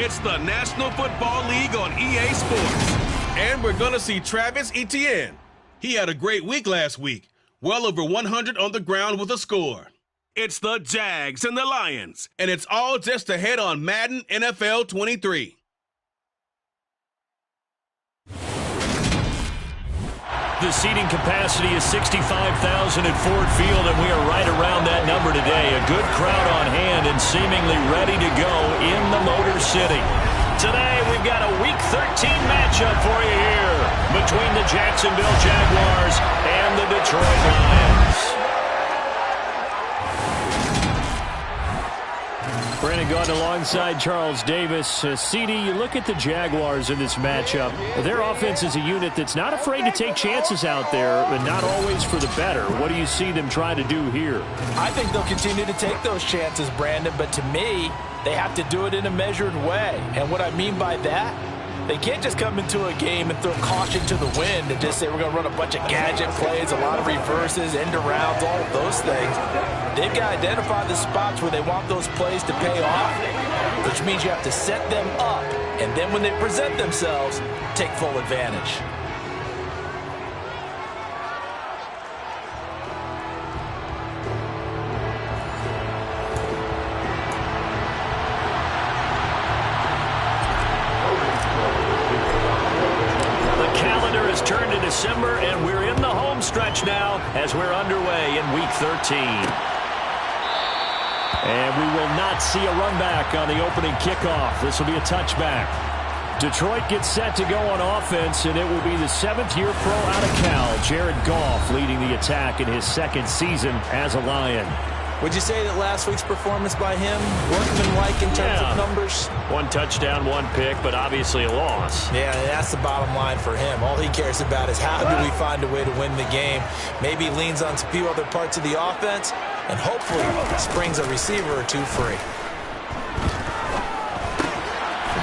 It's the National Football League on EA Sports. And we're going to see Travis Etienne. He had a great week last week. Well over 100 on the ground with a score. It's the Jags and the Lions. And it's all just ahead on Madden NFL 23. The seating capacity is 65,000 at Ford Field, and we are right around that number today. A good crowd on hand and seemingly ready to go in the Motor City. Today, we've got a Week 13 matchup for you here between the Jacksonville Jaguars and the Detroit Lions. Brandon Gaudin alongside Charles Davis. CD, you look at the Jaguars in this matchup. Their offense is a unit that's not afraid to take chances out there, but not always for the better. What do you see them trying to do here? I think they'll continue to take those chances, Brandon, but to me, they have to do it in a measured way. And what I mean by that, they can't just come into a game and throw caution to the wind and just say we're going to run a bunch of gadget plays, a lot of reverses, end arounds, all of those things. They've got to identify the spots where they want those plays to pay off, which means you have to set them up, and then when they present themselves, take full advantage. December, and we're in the home stretch now as we're underway in Week 13. And we will not see a run back on the opening kickoff. This will be a touchback. Detroit gets set to go on offense, and it will be the seventh-year pro out of Cal, Jared Goff, leading the attack in his second season as a Lion. Would you say that last week's performance by him, workmanlike in terms of numbers? One touchdown, one pick, but obviously a loss. Yeah, that's the bottom line for him. All he cares about is how do we find a way to win the game. Maybe he leans on a few other parts of the offense and hopefully springs a receiver or two free.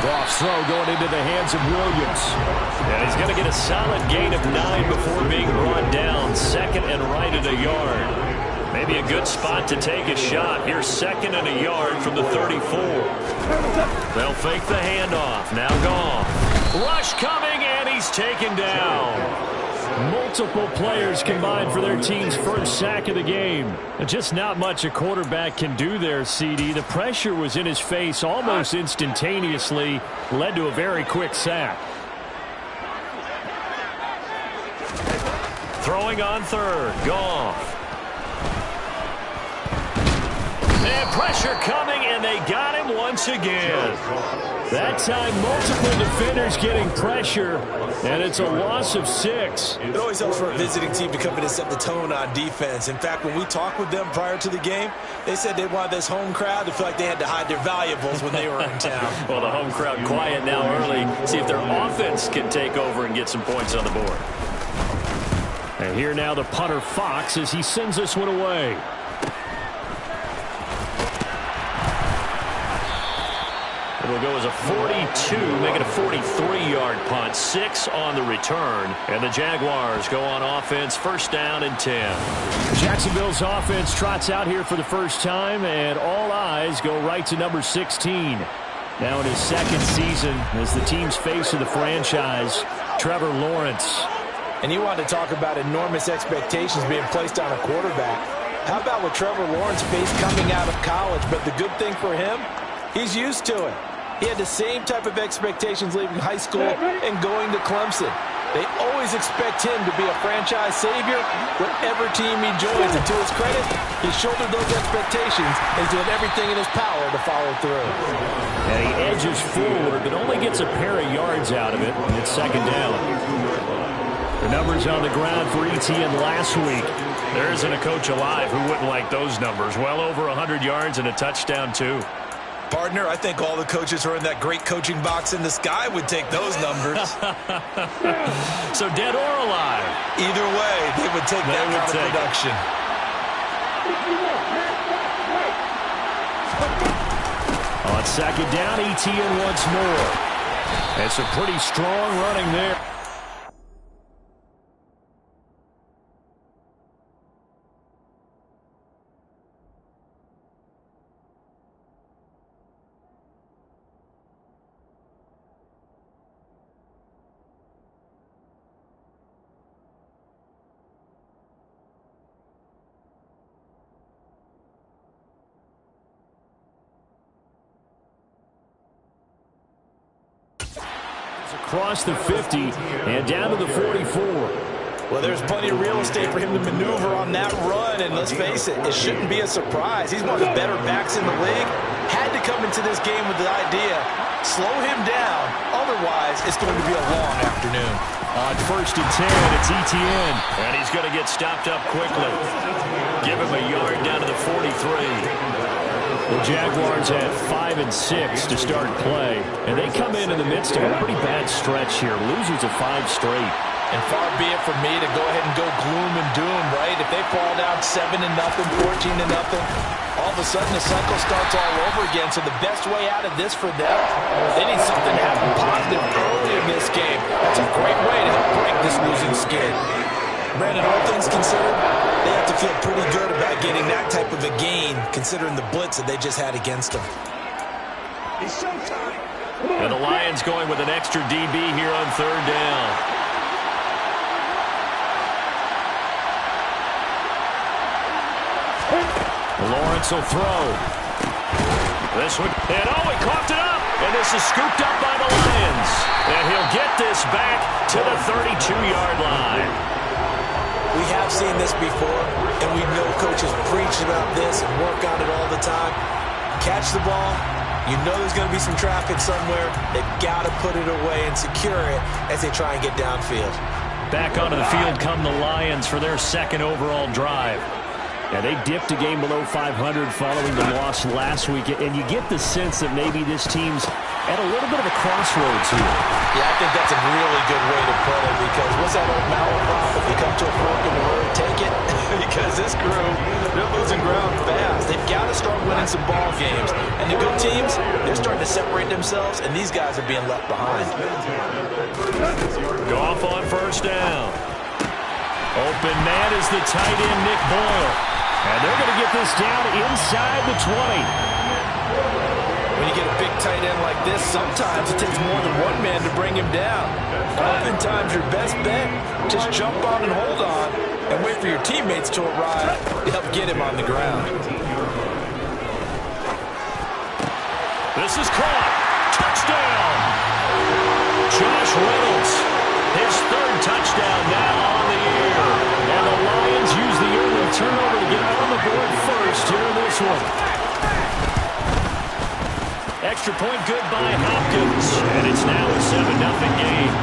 Goff's throw going into the hands of Williams. And he's going to get a solid gain of 9 before being brought down. Second and right at a yard. Maybe a good spot to take a shot. Here's second and a yard from the 34. They'll fake the handoff. Now Goff. Rush coming, and he's taken down. Multiple players combined for their team's first sack of the game. Just not much a quarterback can do there, CD. The pressure was in his face almost instantaneously. Led to a very quick sack. Throwing on third. Goff. And pressure coming, and they got him once again. That time, multiple defenders getting pressure, and it's a loss of 6. It always helps for a visiting team to come in and set the tone on defense. In fact, when we talked with them prior to the game, they said they wanted this home crowd to feel like they had to hide their valuables when they were in town. Well, the home crowd quiet now early. See if their offense can take over and get some points on the board. And here now the punter Fox as he sends this one away. It'll go as a 42, make it a 43-yard punt. 6 on the return. And the Jaguars go on offense, first down and 10. Jacksonville's offense trots out here for the first time, and all eyes go right to number 16. Now in his second season as the team's face of the franchise, Trevor Lawrence. And you want to talk about enormous expectations being placed on a quarterback. How about what Trevor Lawrence faced coming out of college? But the good thing for him, he's used to it. He had the same type of expectations leaving high school and going to Clemson. They always expect him to be a franchise savior whatever team he joins. And to his credit, he shouldered those expectations and is doing everything in his power to follow through. And he edges forward, but only gets a pair of yards out of it. And it's second down. The numbers on the ground for Etienne last week. There isn't a coach alive who wouldn't like those numbers. Well over 100 yards and a touchdown, too. Partner, I think all the coaches who are in that great coaching box in the sky would take those numbers. So dead or alive? Either way, they would take that kind of production. On second down, Etienne once more. It's a pretty strong running there. Across the 50 and down to the 44. Well, there's plenty of real estate for him to maneuver on that run, and let's face it, it shouldn't be a surprise. He's one of the better backs in the league. Had to come into this game with the idea, slow him down, otherwise it's going to be a long afternoon. On 1st and 10, it's Etienne. And he's going to get stopped up quickly. Give him a yard down to the 43. The Jaguars had 5 and 6 to start play, and they come in the midst of a pretty bad stretch here. Losers of 5 straight. And far be it from me to go ahead and go gloom and doom, right? If they fall down 7-0, 14-0, all of a sudden the cycle starts all over again. So the best way out of this for them, they need something to happen positive early in this game. That's a great way to help break this losing skid. Brandon, all things considered, they have to feel pretty good about getting that type of a gain, considering the blitz that they just had against them. It's showtime. And the Lions going with an extra DB here on 3rd down. Lawrence will throw. This one, and he coughed it up. And this is scooped up by the Lions. And he'll get this back to the 32-yard line. We have seen this before, and we know coaches preach about this and work on it all the time. Catch the ball. You know there's going to be some traffic somewhere. They've got to put it away and secure it as they try and get downfield. Back onto the field come the Lions for their 2nd overall drive. And they dipped a game below 500 following the loss last week. And you get the sense that maybe this team's at a little bit of a crossroads here. Yeah, I think that's a really good way to put it, because what's that old malaprop? If you come to a fork in the road, take it. Because this crew, they're losing ground fast. They've got to start winning some ball games. And the good teams, they're starting to separate themselves, and these guys are being left behind. Goff on 1st down. Open man is the tight end, Nick Boyle. And they're going to get this down inside the 20. When you get a big tight end like this, sometimes it takes more than one man to bring him down. Oftentimes, your best bet, just jump on and hold on and wait for your teammates to arrive to help get him on the ground. This is caught. Touchdown. Josh Reynolds, his 3rd touchdown now on the year. And the Lions use the early turnover to get on the board first here in this one. Extra point good by Hopkins. And it's now a 7-0 game.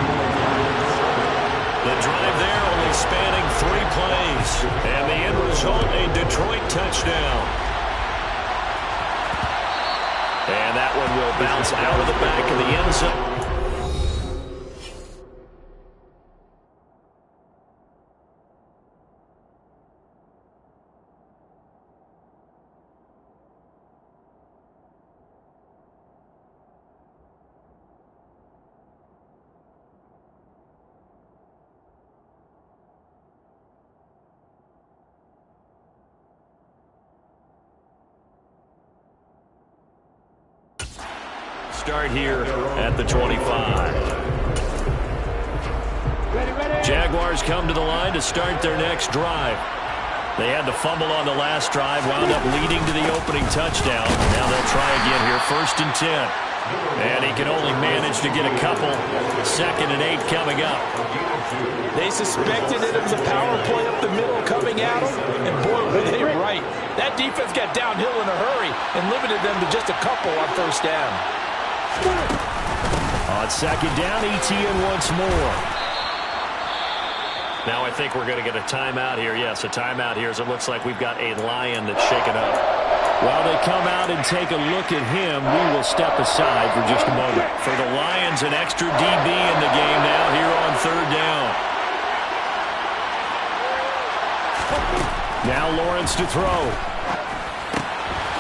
The drive there only spanning 3 plays. And the end result, a Detroit touchdown. And that one will bounce out of the back of the end zone. Start here at the 25. Jaguars come to the line to start their next drive. They had to fumble on the last drive, wound up leading to the opening touchdown. Now they'll try again here, 1st and 10. And he can only manage to get a couple. 2nd and 8 coming up. They suspected that it was a power play up the middle coming at them, and boy, were they right. That defense got downhill in a hurry and limited them to just a couple on 1st down. On 2nd down, Etienne once more. Now I think we're going to get a timeout here. Yes, a timeout here as it looks like we've got a Lion that's shaken up. While they come out and take a look at him, we will step aside for just a moment. For the Lions, an extra DB in the game now here on 3rd down. Now Lawrence to throw.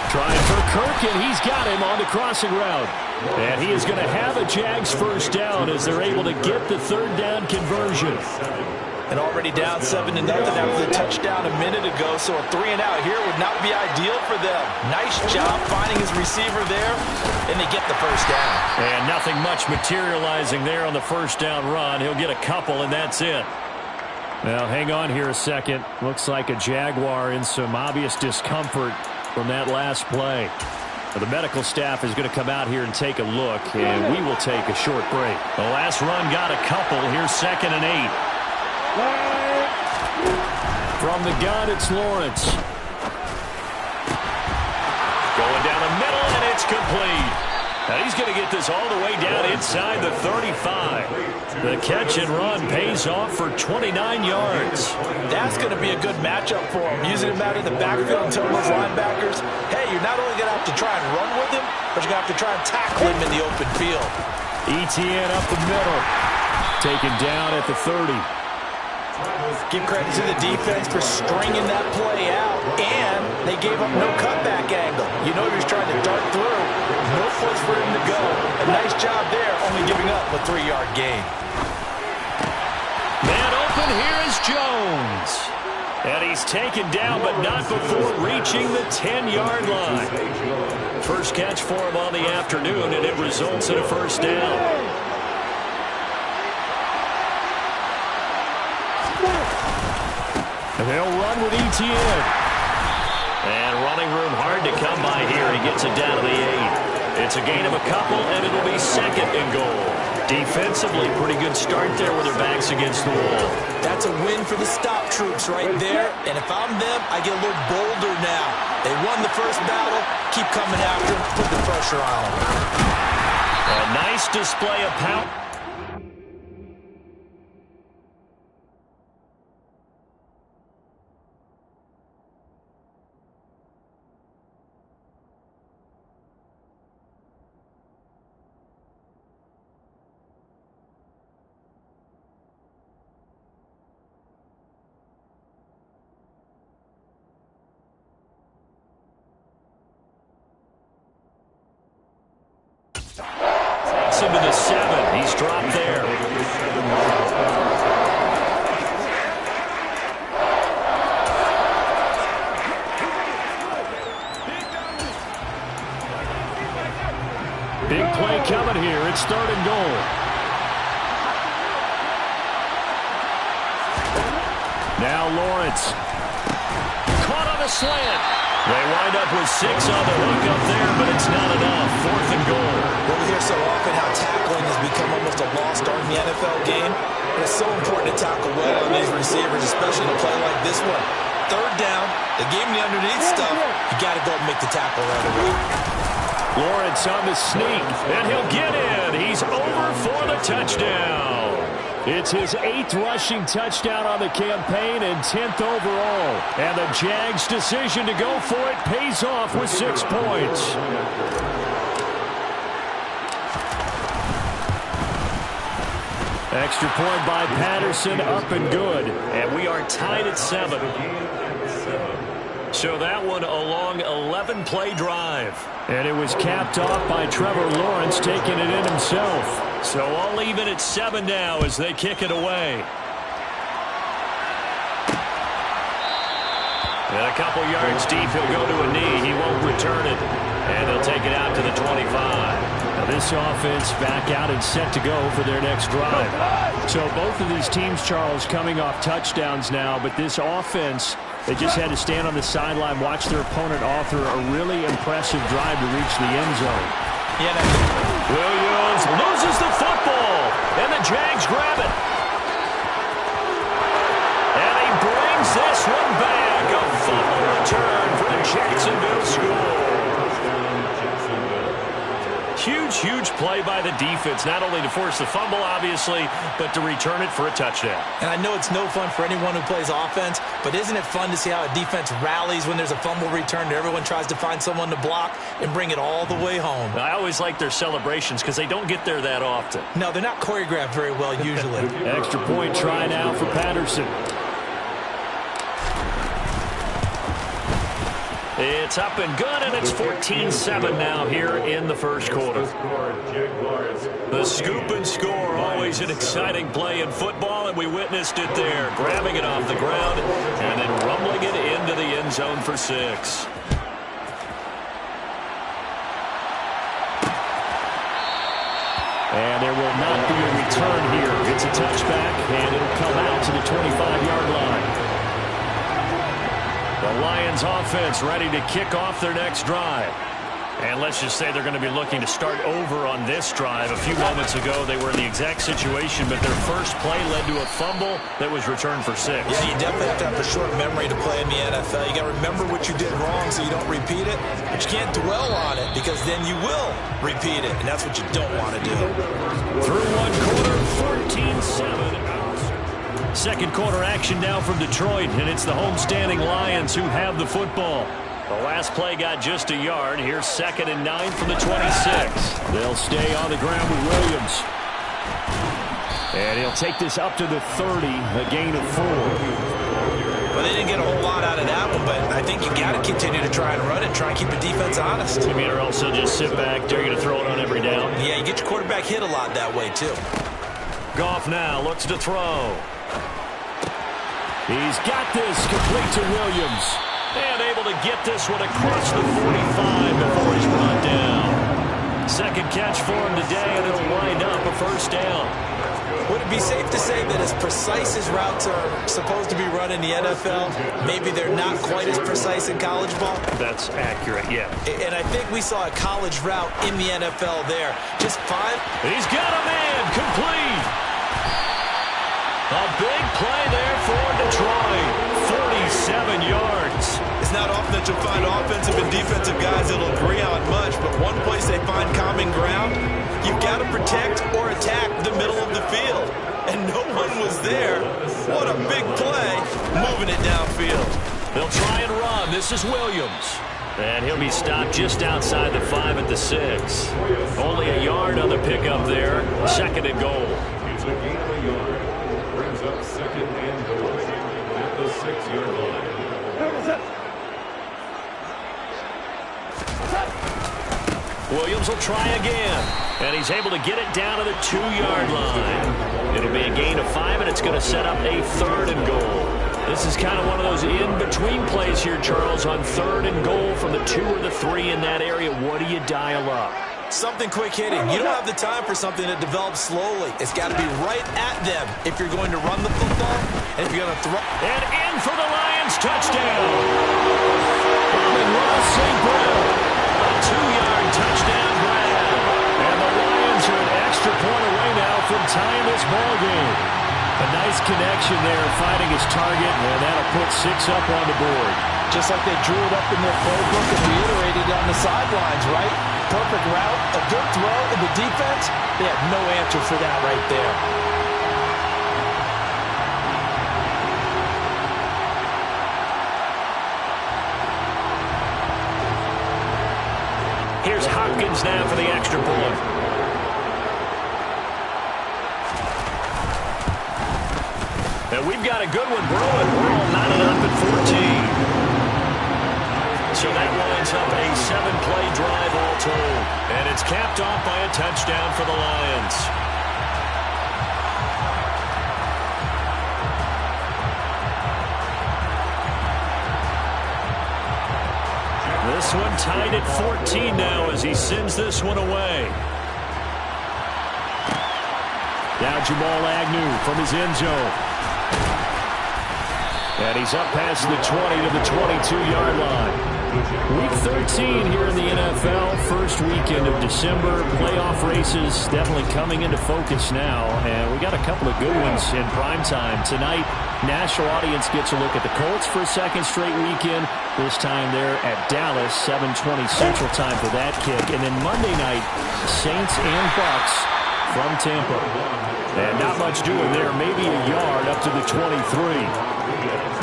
Trying for Kirk, and he's got him on the crossing route. And he is going to have a Jags 1st down as they're able to get the 3rd down conversion. And already down 7-0 after the touchdown a minute ago, so a 3-and-out here would not be ideal for them. Nice job finding his receiver there, and they get the 1st down. And nothing much materializing there on the 1st down run. He'll get a couple, and that's it. Now, hang on here a second. Looks like a Jaguar in some obvious discomfort from that last play. The medical staff is going to come out here and take a look, and we will take a short break. The last run got a couple. Here's 2nd and 8. From the gun, it's Lawrence. Going down the middle, and it's complete. Now he's going to get this all the way down inside the 35. The catch and run pays off for 29 yards. That's going to be a good matchup for him. Using him out in the backfield and telling those linebackers, hey, you're not only going to have to try and run with him, but you're going to have to try and tackle him in the open field. Etienne up the middle. Taken down at the 30. Give credit to the defense for stringing that play out, and they gave up no cutback angle. You know he was trying to dart through. No place for him to go. A nice job there, only giving up a 3-yard gain. Man open, here is Jones. And he's taken down, but not before reaching the 10-yard line. First catch for him on the afternoon, and it results in a first down. And they'll run with Etienne. And running room hard to come by here. He gets it down to the 8. It's a gain of a couple, and it'll be 2nd and goal. Defensively, pretty good start there with their backs against the wall. That's a win for the stop troops right there. And if I'm them, I get a little bolder now. They won the first battle. Keep coming after them. Put the pressure on them. A nice display of power. Into the 7. He's dropped there. Big play coming here. It's 3rd and goal. Now Lawrence. Caught on a slant. They wind up with 6 on the hook up there, but it's not enough. 4th and goal. Well, we hear so often how tackling has become almost a lost art in the NFL game. But it's so important to tackle well on these receivers, especially in a play like this one. 3rd down, they gave him the underneath stuff. You got to go and make the tackle right away. Lawrence on the sneak, and he'll get in. He's over for the touchdown. It's his 8th rushing touchdown on the campaign and 10th overall. And the Jags' decision to go for it pays off with 6 points. Extra point by Patterson, up and good. And we are tied at 7. So that one a long 11-play drive. And it was capped off by Trevor Lawrence taking it in himself. So all even at 7 now as they kick it away. And a couple yards deep, he'll go to a knee. He won't return it. And they'll take it out to the 25. Now this offense back out and set to go for their next drive. So both of these teams, Charles, coming off touchdowns now, but this offense, they just had to stand on the sideline, watch their opponent author a really impressive drive to reach the end zone. Williams loses the football, and the Jags grab it. And he brings this one back. A fumble return for the Jacksonville score. Huge play by the defense, not only to force the fumble, obviously, but to return it for a touchdown. And I know it's no fun for anyone who plays offense, but isn't it fun to see how a defense rallies when there's a fumble return and everyone tries to find someone to block and bring it all the way home? I always like their celebrations because they don't get there that often. No, they're not choreographed very well usually. Extra point try now for Patterson. It's up and good, and it's 14-7 now here in the first quarter. The scoop and score, always an exciting play in football, and we witnessed it there, grabbing it off the ground and then rumbling it into the end zone for 6. And there will not be a return here. It's a touchback, and it'll come out to the 25-yard line. The Lions offense ready to kick off their next drive. And let's just say they're going to be looking to start over on this drive. A few moments ago, they were in the exact situation, but their first play led to a fumble that was returned for 6. Yeah, you definitely have to have a short memory to play in the NFL. You got to remember what you did wrong so you don't repeat it, but you can't dwell on it because then you will repeat it, and that's what you don't want to do. Through one quarter, 14-7. Second quarter action now from Detroit, and it's the homestanding Lions who have the football. The last play got just a yard. Here's 2nd and 9 from the 26. They'll stay on the ground with Williams. And he'll take this up to the 30, a gain of 4. Well, they didn't get a whole lot out of that one, but I think you got to continue to try and run it, try and keep the defense honest. You mean, or else they'll just sit back, dare you to throw it on every down? Yeah, you get your quarterback hit a lot that way, too. Goff now looks to throw. He's got this complete to Williams. And able to get this one across the 45 before he's brought down. Second catch for him today, and it'll wind up a first down. Would it be safe to say that as precise as routes are supposed to be run in the NFL, maybe they're not quite as precise in college ball? That's accurate, yeah. And I think we saw a college route in the NFL there. Just 5. He's got a man complete. A big play there for Detroit. 47 yards. It's not often that you'll find offensive and defensive guys that'll agree on much, but one place they find common ground, you've got to protect or attack the middle of the field. And no one was there. What a big play, moving it downfield. They'll try and run. This is Williams. And he'll be stopped just outside the 5 at the 6. Only a yard on the pickup there. 2nd and goal. It's a gain of a yard. Brings up 2nd and goal at the 6-yard line. Williams will try again. And he's able to get it down to the 2-yard line. It'll be a gain of 5, and it's going to set up a 3rd and goal. This is kind of one of those in-between plays here, Charles, on 3rd and goal from the 2 or the 3 in that area. What do you dial up? Something quick hitting. You don't have the time for something that develops slowly. It's got to be right at them if you're going to run the football and if you're going to throw. And in for the Lions, touchdown. Amon-Ra St. Brown. A 2-yard touchdown grab. And the Lions are an extra point away now from tying this ball game. A nice connection there, finding his target, and that'll put 6 up on the board. Just like they drew it up in their playbook and reiterated on the sidelines, right? Perfect route, a good throw, and the defense, they had no answer for that right there. Here's Hopkins now for the extra point. And we've got a good one brewing. We're all knotted up at 14. So that winds up a 7-play drive all told. And it's capped off by a touchdown for the Lions. This one tied at 14 now as he sends this one away. Now Jamal Agnew from his end zone. And he's up past the 20 to the 22-yard line. Week 13 here in the NFL, first weekend of December. Playoff races definitely coming into focus now, and we got a couple of good ones in prime time. Tonight, national audience gets a look at the Colts for a second straight weekend. This time they're at Dallas, 7:20 Central Time for that kick. And then Monday night, Saints and Bucks from Tampa. And not much doing there, maybe a yard up to the 23.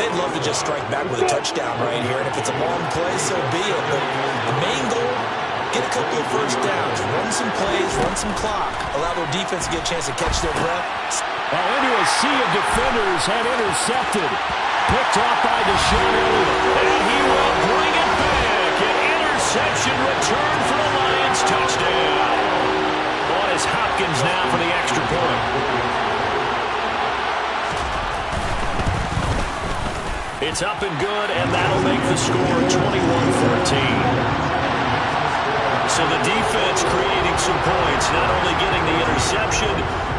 They'd love to just strike back with a touchdown right here, and if it's a long play, so be it. But the main goal, get a couple of first downs, run some plays, run some clock, allow their defense to get a chance to catch their breath. Well, into a sea of defenders, and intercepted. Picked off by Deshaun Elliott. And he will bring it back. An interception return for the Lions. Touchdown. On is Hopkins now for the extra point. It's up and good, and that'll make the score 21-14. So the defense creating some points, not only getting the interception,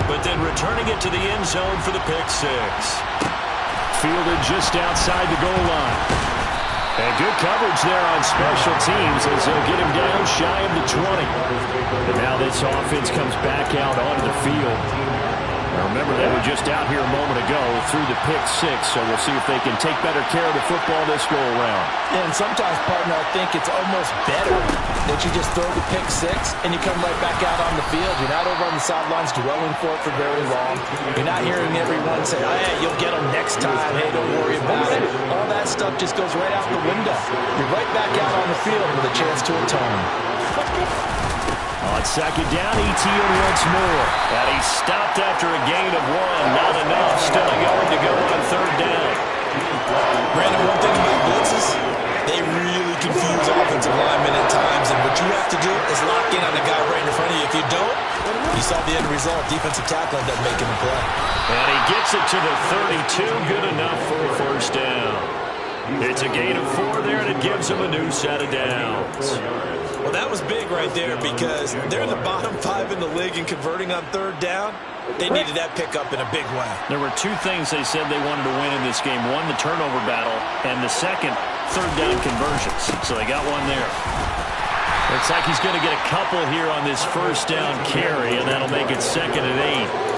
but then returning it to the end zone for the pick six. Fielded just outside the goal line. And good coverage there on special teams as they'll get him down shy of the 20. And now this offense comes back out onto the field. Now remember, they were just out here a moment ago through the pick six, so we'll see if they can take better care of the football this go-around. And sometimes, partner, I think it's almost better that you just throw the pick six and you come right back out on the field. You're not over on the sidelines dwelling for it for very long. You're not hearing everyone say, hey, you'll get them next time. Hey, don't worry about it. All that stuff just goes right out the window. You're right back out on the field with a chance to atone. On second down, Etienne once more. And he's stopped after a gain of 1. Not enough. Still going to go on third down. Brandon, one thing about blitzes, they really confuse offensive linemen at times. And what you have to do is lock in on the guy right in front of you. If you don't, you saw the end result. Defensive tackle ended up making the play. And he gets it to the 32. Good enough for a first down. It's a gain of 4 there, and it gives him a new set of downs. Well, that was big right there because they're in the bottom 5 in the league in converting on third down. They needed that pickup in a big way. There were 2 things they said they wanted to win in this game. One, the turnover battle, and the second, third down conversions. So they got one there. Looks like he's going to get a couple here on this first down carry, and that'll make it 2nd and 8.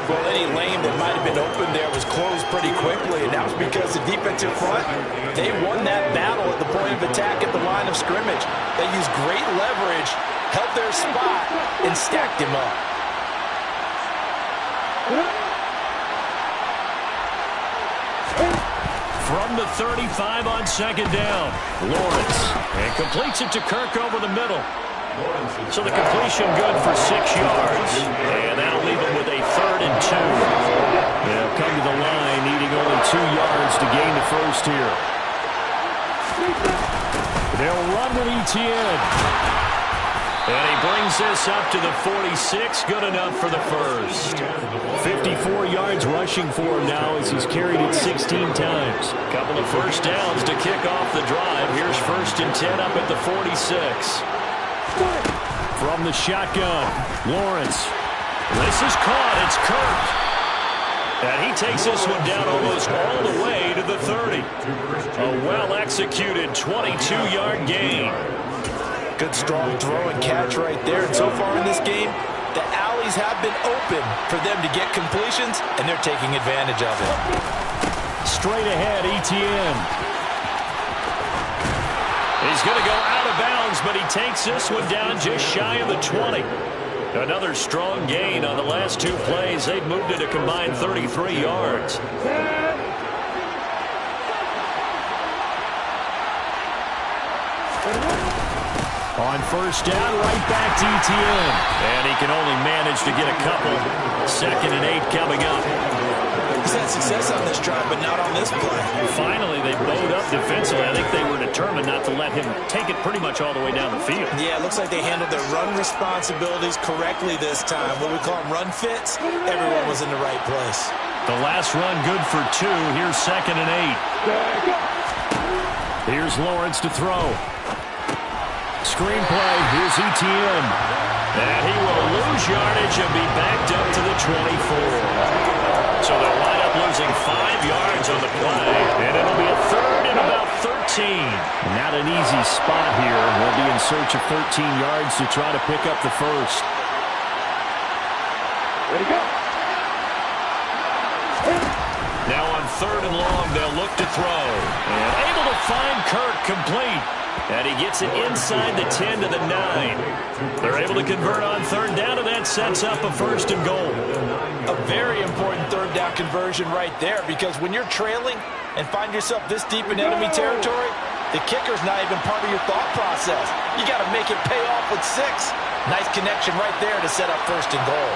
Well, any lane that might have been open there was closed pretty quickly, and that was because the defensive front, they won that battle at the point of attack at the line of scrimmage. They used great leverage, held their spot, and stacked him up. From the 35 on second down, Lawrence, and completes it to Kirk over the middle. So the completion good for 6 yards, and that'll leave him with a 3rd and 2. They'll come to the line, needing only 2 yards to gain the first here. They'll run with Etienne. And he brings this up to the 46, good enough for the first. 54 yards rushing for him now as he's carried it 16 times. Couple of first downs to kick off the drive. Here's 1st and 10 up at the 46. From the shotgun, Lawrence. This is caught. It's Kirk. And he takes this one down almost all the way to the 30. A well-executed 22-yard gain. Good strong throw and catch right there. And so far in this game, the alleys have been open for them to get completions, and they're taking advantage of it. Straight ahead, Etienne. He's going to go out of bounds, but he takes this one down just shy of the 20. Another strong gain on the last 2 plays. They've moved it a combined 33 yards. On first down, right back to Etienne. And he can only manage to get a couple. 2nd and 8 coming up. He's had success on this drive, but not on this play. Finally, they bowed up defensively. I think they were determined not to let him take it pretty much all the way down the field. Yeah, it looks like they handled their run responsibilities correctly this time. What we call them run fits, everyone was in the right place. The last run good for 2. Here's 2nd and 8. Here's Lawrence to throw. Screenplay, here's Etienne. And he will lose yardage and be backed up to the 24. So they'll wind up losing 5 yards on the play. And it'll be a 3rd and about 13. Not an easy spot here. We'll be in search of 13 yards to try to pick up the first. Way to go. Now on 3rd and long, they'll look to throw. And able to find Kirk complete. And he gets it inside the 10 to the 9. They're able to convert on 3rd down, and that sets up a 1st and goal. A very important 3rd down conversion right there, because when you're trailing and find yourself this deep in enemy territory, the kicker's not even part of your thought process. You got to make it pay off with 6. Nice connection right there to set up 1st and goal.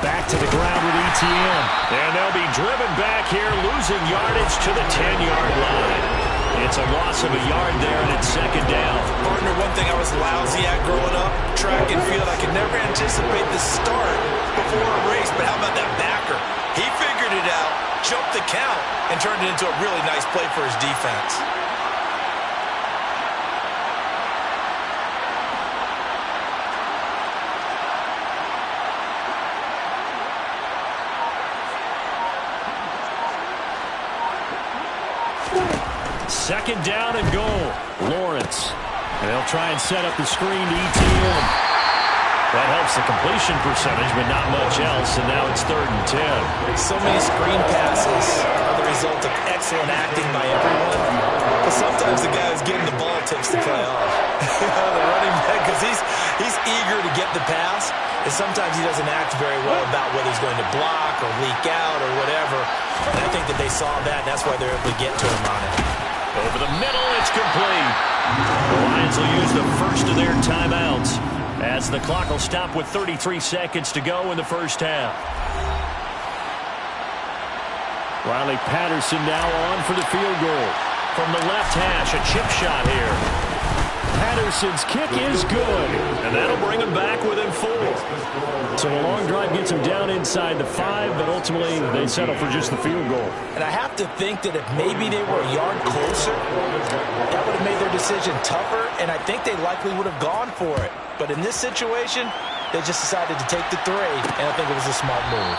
Back to the ground with Etienne. And they'll be driven back here, losing yardage to the 10-yard line. It's a loss of a yard there, and it's 2nd down. Partner, one thing I was lousy at growing up, track and field, I could never anticipate the start before a race, but how about that backer? He figured it out, jumped the count, and turned it into a really nice play for his defense. Second down and goal. Lawrence. They'll try and set up the screen to ETN. That helps the completion percentage, but not much else, and now it's 3rd and 10. So many screen passes are the result of excellent acting by everyone. But sometimes the guy who's getting the ball takes the play off. The running back, because he's eager to get the pass, and sometimes he doesn't act very well about whether he's going to block or leak out or whatever. And I think that they saw that, and that's why they're able to get to him on it. Over the middle, it's complete. The Lions will use the first of their timeouts as the clock will stop with 33 seconds to go in the first half. Riley Patterson now on for the field goal. From the left hash, a chip shot here. Patterson's kick is good, and that'll bring him back within 4. So the long drive gets him down inside the 5, but ultimately they settle for just the field goal. And I have to think that if maybe they were a yard closer, that would have made their decision tougher, and I think they likely would have gone for it. But in this situation, they just decided to take the 3, and I think it was a smart move.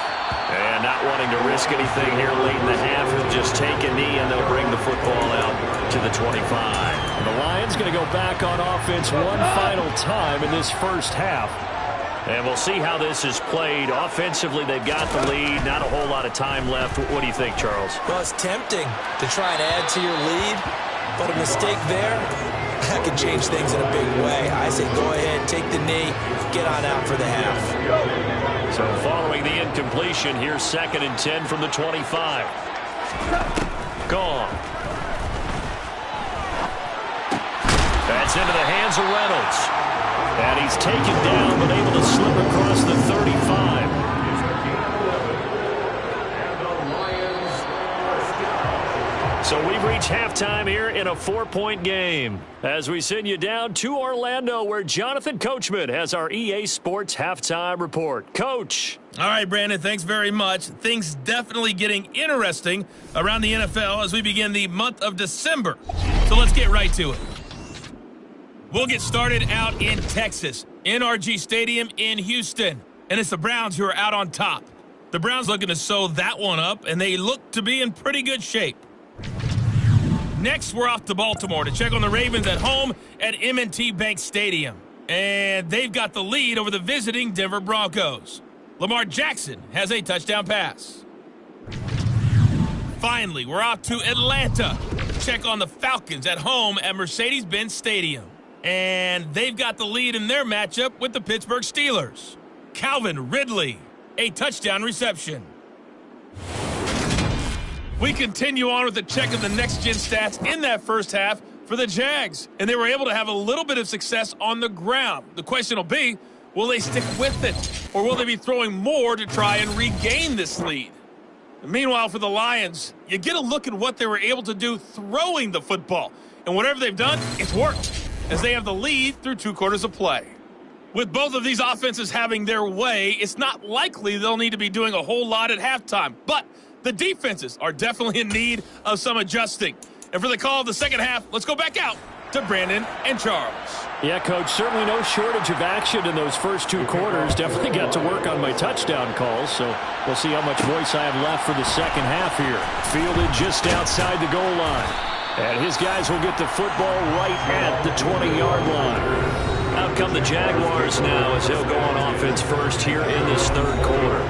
And not wanting to risk anything here late in the half, he'll just take a knee, and they'll bring the football out to the 25. And the Lions going to go back on offense one final time in this first half. And we'll see how this is played. Offensively, they've got the lead. Not a whole lot of time left. What do you think, Charles? Well, it's tempting to try and add to your lead, but a mistake there, that could change things in a big way. I say go ahead, take the knee, get on out for the half. So following the incompletion, here's 2nd and 10 from the 25. Gone. That's into the hands of Reynolds. And he's taken down, but able to slip across the 35. So we've reached halftime here in a 4-point game as we send you down to Orlando, where Jonathan Coachman has our EA Sports halftime report. Coach. All right, Brandon, thanks very much. Things definitely getting interesting around the NFL as we begin the month of December. So let's get right to it. We'll get started out in Texas, NRG Stadium in Houston. And it's the Browns who are out on top. The Browns looking to sew that one up, and they look to be in pretty good shape. Next, we're off to Baltimore to check on the Ravens at home at M&T Bank Stadium. And they've got the lead over the visiting Denver Broncos. Lamar Jackson has a touchdown pass. Finally, we're off to Atlanta to check on the Falcons at home at Mercedes-Benz Stadium. And they've got the lead in their matchup with the Pittsburgh Steelers. Calvin Ridley, a touchdown reception. We continue on with the check of the next-gen stats in that first half for the Jags. And they were able to have a little bit of success on the ground. The question will be, will they stick with it? Or will they be throwing more to try and regain this lead? And meanwhile, for the Lions, you get a look at what they were able to do throwing the football. And whatever they've done, it's worked, as they have the lead through 2 quarters of play. With both of these offenses having their way, it's not likely they'll need to be doing a whole lot at halftime. But the defenses are definitely in need of some adjusting. And for the call of the second half, let's go back out to Brandon and Charles. Yeah, Coach, certainly no shortage of action in those first 2 quarters. Definitely got to work on my touchdown calls, so we'll see how much voice I have left for the second half here. Fielded just outside the goal line. And his guys will get the football right at the 20-yard line. Out come the Jaguars now as he'll go on offense first here in this 3rd quarter.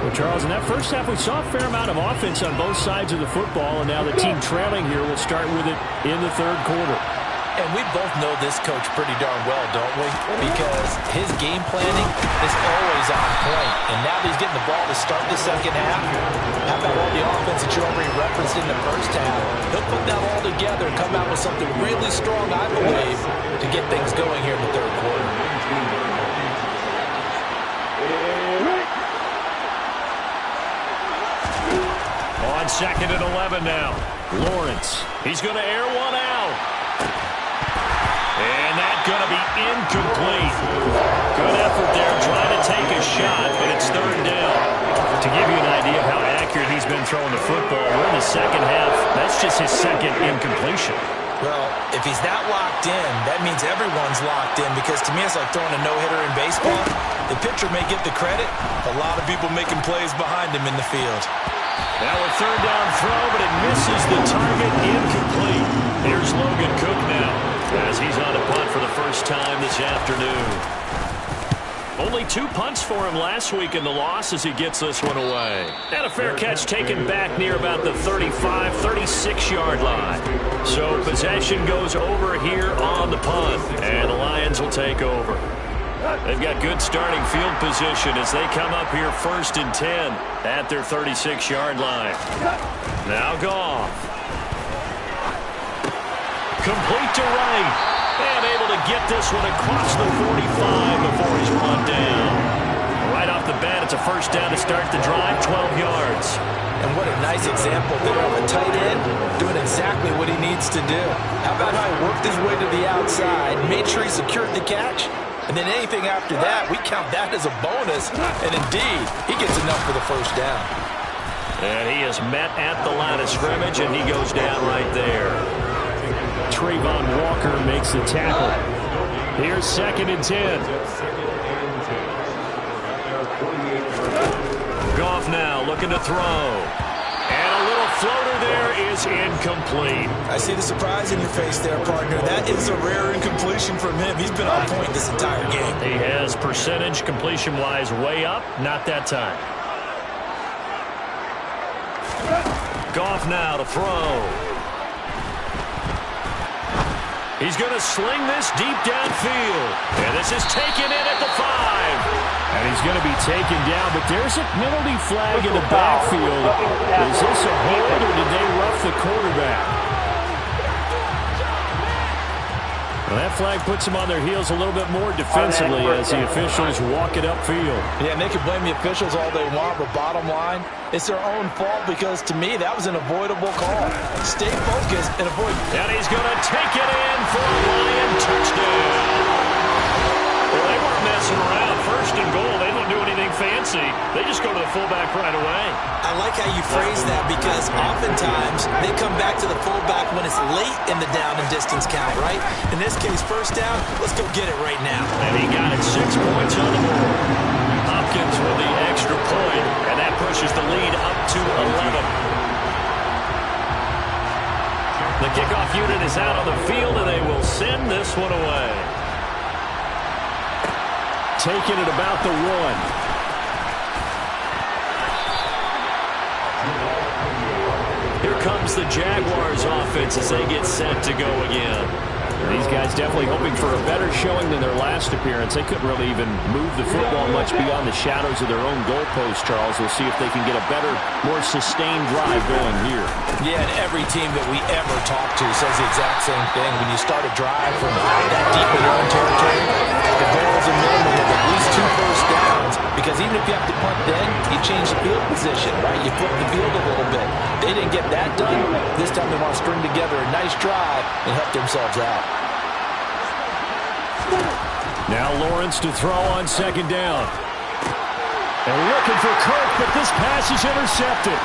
Well, Charles, in that first half, we saw a fair amount of offense on both sides of the football, and now the team trailing here will start with it in the 3rd quarter. And we both know this coach pretty darn well, don't we? Because his game planning is always on point. And now that he's getting the ball to start the second half, how about all the offense that you already referenced in the first half? He'll put that all together and come out with something really strong, I believe, to get things going here in the 3rd quarter. On 2nd and 11 now. Lawrence. He's going to air one out. And that's going to be incomplete. Good effort there trying to take a shot, but it's 3rd down. To give you an idea of how accurate he's been throwing the football, we're in the second half. That's just his 2nd incompletion. Well, if he's not locked in, that means everyone's locked in, because to me it's like throwing a no-hitter in baseball. The pitcher may get the credit. A lot of people making plays behind him in the field. Now a 3rd down throw, but it misses the target, incomplete. Here's Logan Cook now, as he's on a punt for the first time this afternoon. Only 2 punts for him last week in the loss as he gets this one away. And a fair catch taken back near about the 35, 36-yard line. So possession goes over here on the punt, and the Lions will take over. They've got good starting field position as they come up here 1st and 10 at their 36-yard line. Now Goff. Complete to right. And able to get this one across the 45 before he's brought down. Right off the bat, it's a first down to start the drive, 12 yards. And what a nice example there of a tight end doing exactly what he needs to do. How about how he worked his way to the outside, made sure he secured the catch, and then anything after that, we count that as a bonus. And indeed, he gets enough for the first down. And he is met at the line of scrimmage, and he goes down right there. Trayvon Walker makes the tackle. Here's 2nd and 10. Goff now looking to throw. And a little floater there is incomplete. I see the surprise in your face there, partner. That is a rare incompletion from him. He's been on point this entire game. He has percentage completion-wise way up. Not that time. Goff now to throw. He's going to sling this deep downfield. And this is taken in at the 5. And he's going to be taken down, but there's a penalty flag in the backfield. Is this a hold or did they rough the quarterback? Well, that flag puts them on their heels a little bit more defensively as the officials walk it upfield. Yeah, and they can blame the officials all they want, but bottom line, it's their own fault because, to me, that was an avoidable call. Stay focused and avoid. And he's going to take it in for a Lion touchdown. Well, they weren't messing around. 1st and goal, they don't do anything fancy. They just go to the fullback right away. I like how you phrase that because oftentimes they come back to the fullback when it's late in the down and distance count, right? In this case, first down, let's go get it right now. And he got it 6 points on the board. Hopkins with the extra point, and that pushes the lead up to 11. The kickoff unit is out on the field, and they will send this one away. Taking it about the 1. Here comes the Jaguars offense as they get set to go again. These guys definitely hoping for a better showing than their last appearance. They couldn't really even move the football much beyond the shadows of their own goalpost, Charles. We'll see if they can get a better, more sustained drive going here. Yeah, and every team that we ever talk to says the exact same thing. When you start a drive from that deep in your own territory, the goal is a minimum of at least 2 first downs. Because even if you have to punt then, you change the field position, right? You flip the field a little bit. They didn't get that done. This time they want to string together a nice drive and help themselves out. Now Lawrence to throw on 2nd down. And looking for Kirk, but this pass is intercepted.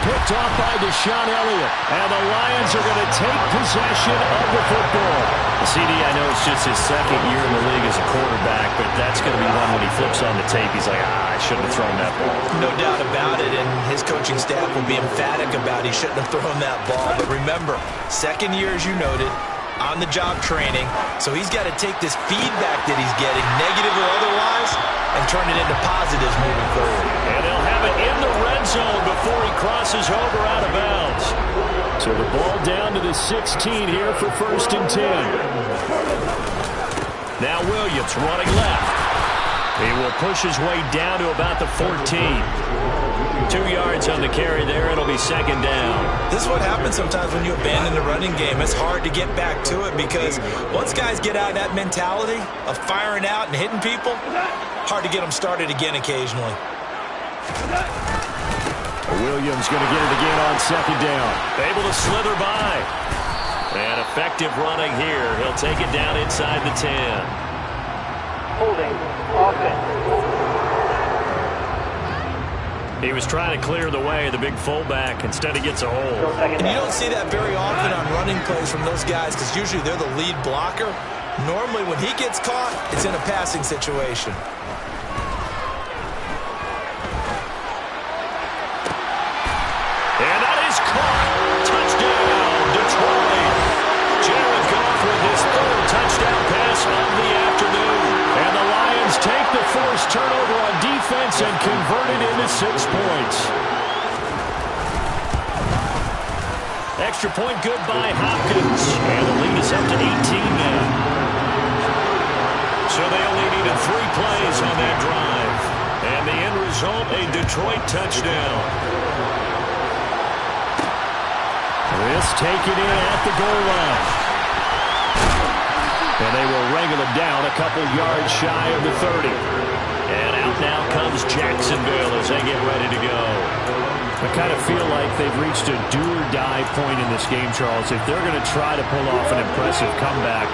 Picked off by Deshaun Elliott. And the Lions are going to take possession of the football. CD, I know it's just his 2nd year in the league as a quarterback, but that's going to be one when he flips on the tape. He's like, I shouldn't have thrown that ball. No doubt about it, and his coaching staff will be emphatic about he shouldn't have thrown that ball. But remember, 2nd year, as you noted, on-the-job training, so he's got to take this feedback that he's getting, negative or otherwise, and turn it into positives moving forward. And they'll have it in the red zone before he crosses over out of bounds. So the ball down to the 16 here for 1st and 10. Now Williams running left. He will push his way down to about the 14. 2 yards on the carry there. It'll be 2nd down. This is what happens sometimes when you abandon the running game. It's hard to get back to it because once guys get out of that mentality of firing out and hitting people, hard to get them started again occasionally. Williams going to get it again on 2nd down. Able to slither by. And effective running here. He'll take it down inside the 10. Holding offense. He was trying to clear the way, the big fullback. Instead, he gets a hold. And you don't see that very often on running plays from those guys because usually they're the lead blocker. Normally, when he gets caught, it's in a passing situation. And that is caught. to 6 points. Extra point good by Hopkins. And the lead is up to 18 now. So they only needed 3 plays on that drive. And the end result, a Detroit touchdown. This taken in at the goal line. And they will wrangle him down a couple yards shy of the 30. And out now comes Jacksonville as they get ready to go. I kind of feel like they've reached a do-or-die point in this game, Charles. If they're going to try to pull off an impressive comeback,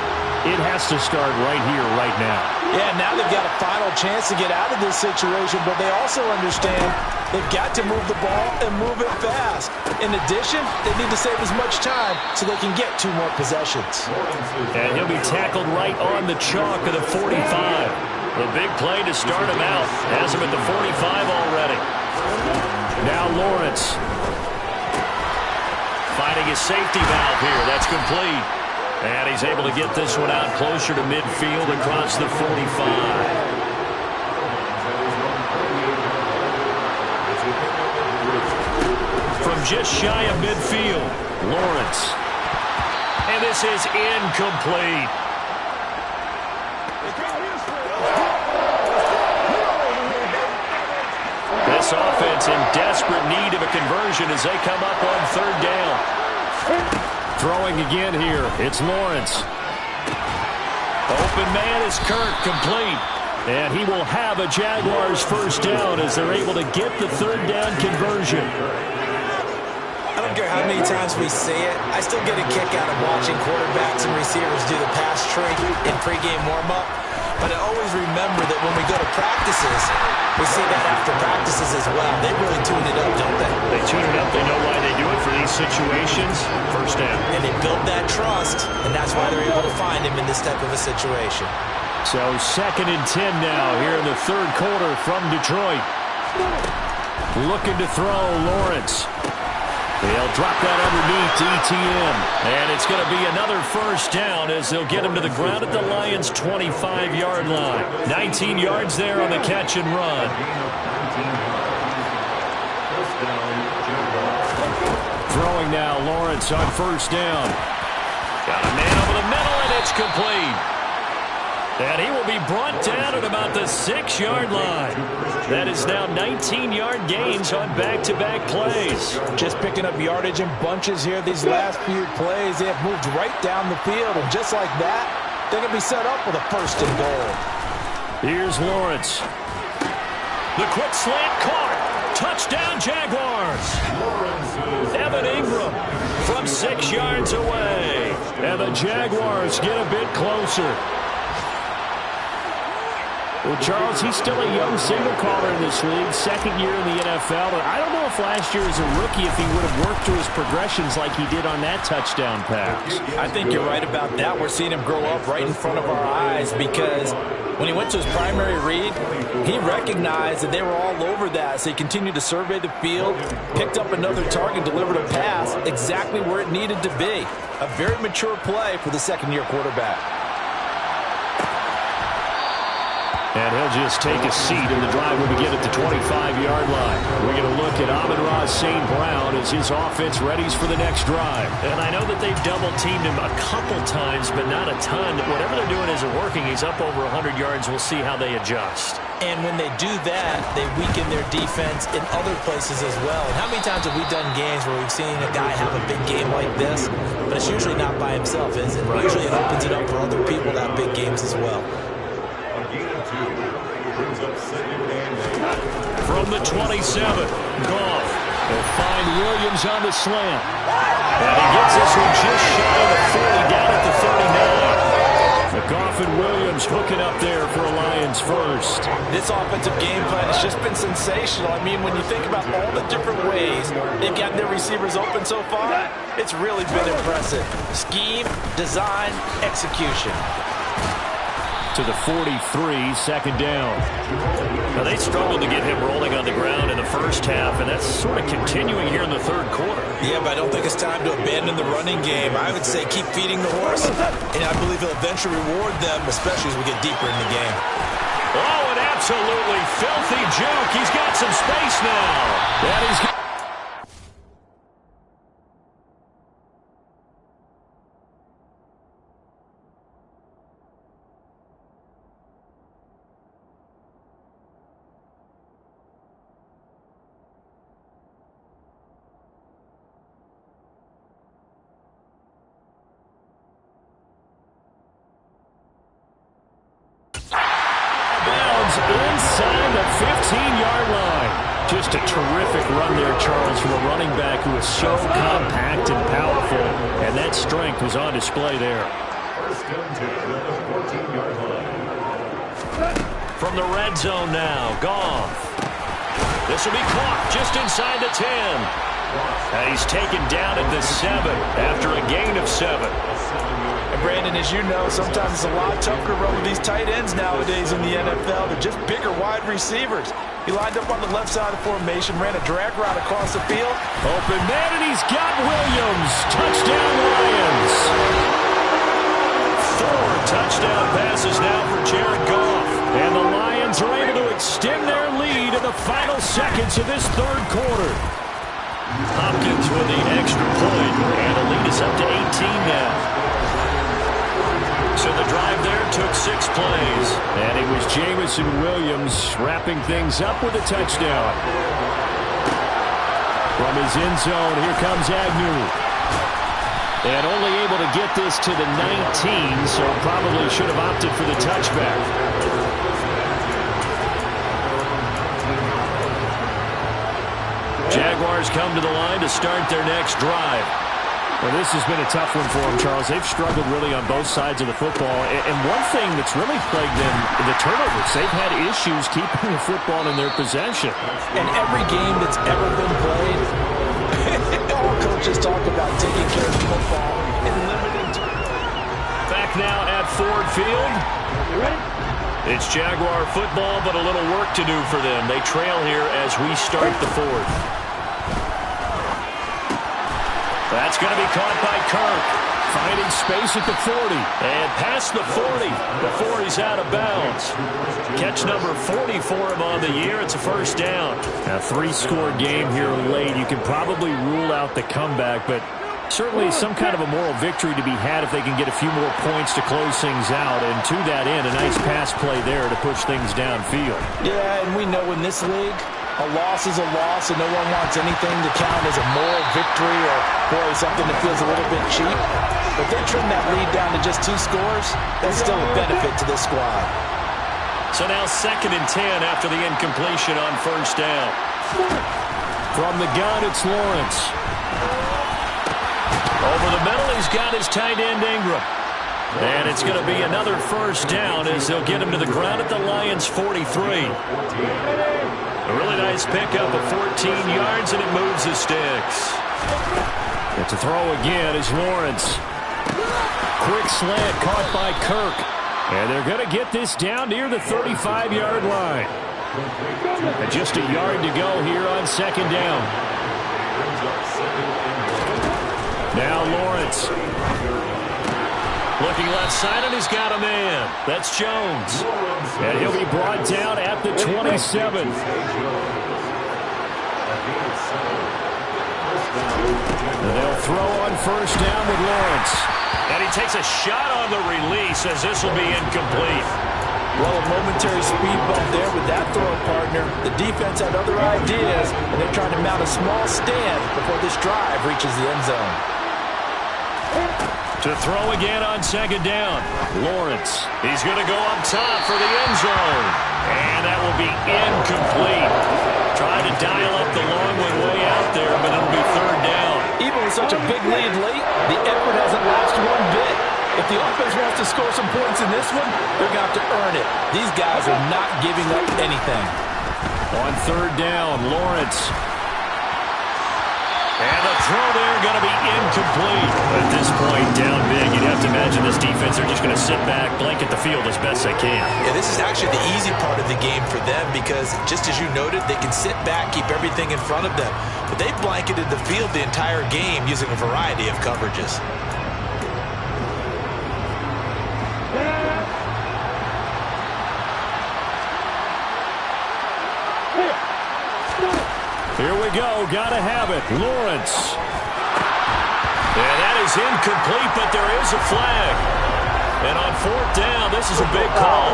it has to start right here, right now. Yeah, now they've got a final chance to get out of this situation, but they also understand they've got to move the ball and move it fast. In addition, they need to save as much time so they can get 2 more possessions. And he'll be tackled right on the chalk of the 45. The big play to start him out. Has him at the 45 already. Now Lawrence. Finding his safety valve here. That's complete. And he's able to get this one out closer to midfield across the 45. From just shy of midfield, Lawrence. And this is incomplete. This offense in desperate need of a conversion as they come up on 3rd down. Throwing again here, it's Lawrence. Open man is Kirk, complete. And he will have a Jaguars first down as they're able to get the 3rd down conversion. I don't care how many times we see it, I still get a kick out of watching quarterbacks and receivers do the pass trick in pregame warm-up. But I always remember that when we go to practices, we see that after practices as well. They really tune it up, don't they? They tune it up. They know why they do it for these situations. First down. And they build that trust, and that's why they're able to find him in this type of a situation. So 2nd and 10 now here in the 3rd quarter from Detroit. Looking to throw, Lawrence. They'll drop that underneath to ETN. And it's going to be another first down as they'll get him to the ground at the Lions' 25-yard line. 19 yards there on the catch and run. Throwing now, Lawrence on first down. Got a man over the middle, and it's complete. And he will be brought down at about the 6-yard line. That is now 19-yard gains on back-to-back plays. Just picking up yardage in bunches here these last few plays. They have moved right down the field, and just like that, they're going to be set up with a 1st and goal. Here's Lawrence. The quick slant caught. Touchdown, Jaguars. Evan Ingram from 6 yards away. And the Jaguars get a bit closer. Well, Charles, he's still a young signal caller in this league, 2nd year in the NFL. And I don't know if last year as a rookie if he would have worked through his progressions like he did on that touchdown pass. I think you're right about that. We're seeing him grow up right in front of our eyes because when he went to his primary read, he recognized that they were all over that. So he continued to survey the field, picked up another target, delivered a pass exactly where it needed to be. A very mature play for the 2nd-year quarterback. And he'll just take a seat, and the drive will begin at the 25-yard line. We're going to look at Amon-Ra St. Brown as his offense readies for the next drive. And I know that they've double-teamed him a couple times, but not a ton. Whatever they're doing isn't working. He's up over 100 yards. We'll see how they adjust. And when they do that, they weaken their defense in other places as well. And how many times have we done games where we've seen a guy have a big game like this, but it's usually not by himself, is it? Right. Usually it opens it up for other people to have big games as well. From the 27, Goff will find Williams on the slant. And he gets this one just shy of the 40, down at the 39. Goff and Williams hooking up there for a Lions first. This offensive game plan has just been sensational. I mean, when you think about all the different ways they've gotten their receivers open so far, it's really been impressive. Scheme, design, execution. To the 43, 2nd down. Now, they struggled to get him rolling on the ground in the first half, and that's sort of continuing here in the 3rd quarter. Yeah, but I don't think it's time to abandon the running game. I would say keep feeding the horse, and I believe he'll eventually reward them, especially as we get deeper in the game. Oh, an absolutely filthy juke. He's got some space now. And he's got inside the 15-yard line. Just a terrific run there, Charles, from a running back who is so compact and powerful, and that strength was on display there. First and 10 at the 14-yard line. From the red zone now, Goff. This will be caught just inside the 10. And he's taken down at the 7 after a gain of 7. And Brandon, as you know, sometimes it's a lot tougher to run with these tight ends nowadays in the NFL. They're just bigger wide receivers. He lined up on the left side of the formation, ran a drag route across the field. Open man, and he's got Williams. Touchdown, Lions. 4 touchdown passes now for Jared Goff. And the Lions are able to extend their lead in the final seconds of this third quarter. Hopkins with the extra point, and the lead is up to 18 now. So the drive there took 6 plays. And it was Jameson Williams wrapping things up with a touchdown. From his end zone, here comes Agnew. And only able to get this to the 19, so probably should have opted for the touchback. Jaguars come to the line to start their next drive. Well, this has been a tough one for them, Charles. They've struggled really on both sides of the football. And one thing that's really plagued them, the turnovers. They've had issues keeping the football in their possession. And every game that's ever been played, all coaches talk about taking care of the football and limiting turnovers. Back now at Ford Field. It's Jaguar football, but a little work to do for them. They trail here as we start the fourth. That's going to be caught by Kirk. Finding space at the 40. And past the 40 before he's out of bounds. Catch number 40 for him on the year. It's a first down. A 3-score game here late. You can probably rule out the comeback, but certainly some kind of a moral victory to be had if they can get a few more points to close things out. And to that end, a nice pass play there to push things downfield. Yeah, and we know in this league, a loss is a loss, and no one wants anything to count as a moral victory or, boy, something that feels a little bit cheap. But they trim that lead down to just 2 scores. That's still a benefit to this squad. So now 2nd and 10 after the incompletion on first down. From the gun, it's Lawrence. Over the middle, he's got his tight end Ingram. And it's going to be another first down as they'll get him to the ground at the Lions' 43. A really nice pickup of 14 yards, and it moves the sticks. And to throw again is Lawrence. Quick slant caught by Kirk. And they're going to get this down near the 35-yard line. And just a yard to go here on 2nd down. Now Lawrence. Looking left side, and he's got a man. That's Jones. And he'll be brought down at the 27. And they'll throw on first down with Lawrence. And he takes a shot on the release as this will be incomplete. Well, a momentary speed bump there with that throw partner. The defense had other ideas, and they're trying to mount a small stand before this drive reaches the end zone. To throw again on 2nd down. Lawrence. He's going to go up top for the end zone. And that will be incomplete. Trying to dial up the long one way out there, but it'll be 3rd down. Even with such a big lead late, the effort hasn't lasted one bit. If the offense wants to score some points in this one, they're going to have to earn it. These guys are not giving up anything. On 3rd down, Lawrence. And the throw there going to be incomplete. At this point, down big, you'd have to imagine this defense are just going to sit back, blanket the field as best they can. Yeah, this is actually the easy part of the game for them because, just as you noted, they can sit back, keep everything in front of them. But they've blanketed the field the entire game using a variety of coverages. Here we go. Got to have it. Lawrence. And that is incomplete, but there is a flag. And on fourth down, this is a big call.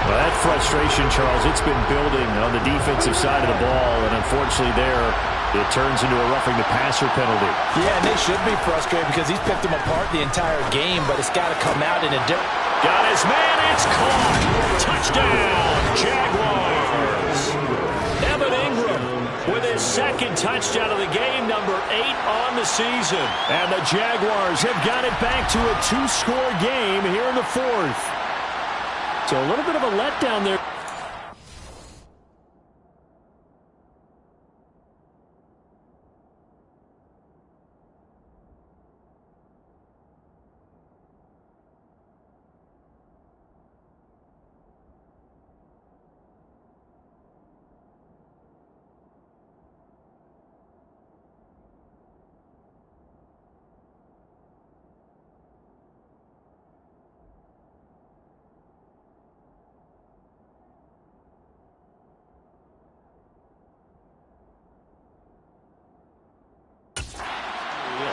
Well, that frustration, Charles, it's been building on the defensive side of the ball, and unfortunately there, it turns into a roughing the passer penalty. Yeah, and they should be frustrated because he's picked them apart the entire game, but it's got to come out in a different... Got his man, it's caught. Touchdown, Jaguars. Evan Ingram with his second touchdown of the game, number 8 on the season. And the Jaguars have got it back to a 2-score game here in the fourth. So a little bit of a letdown there.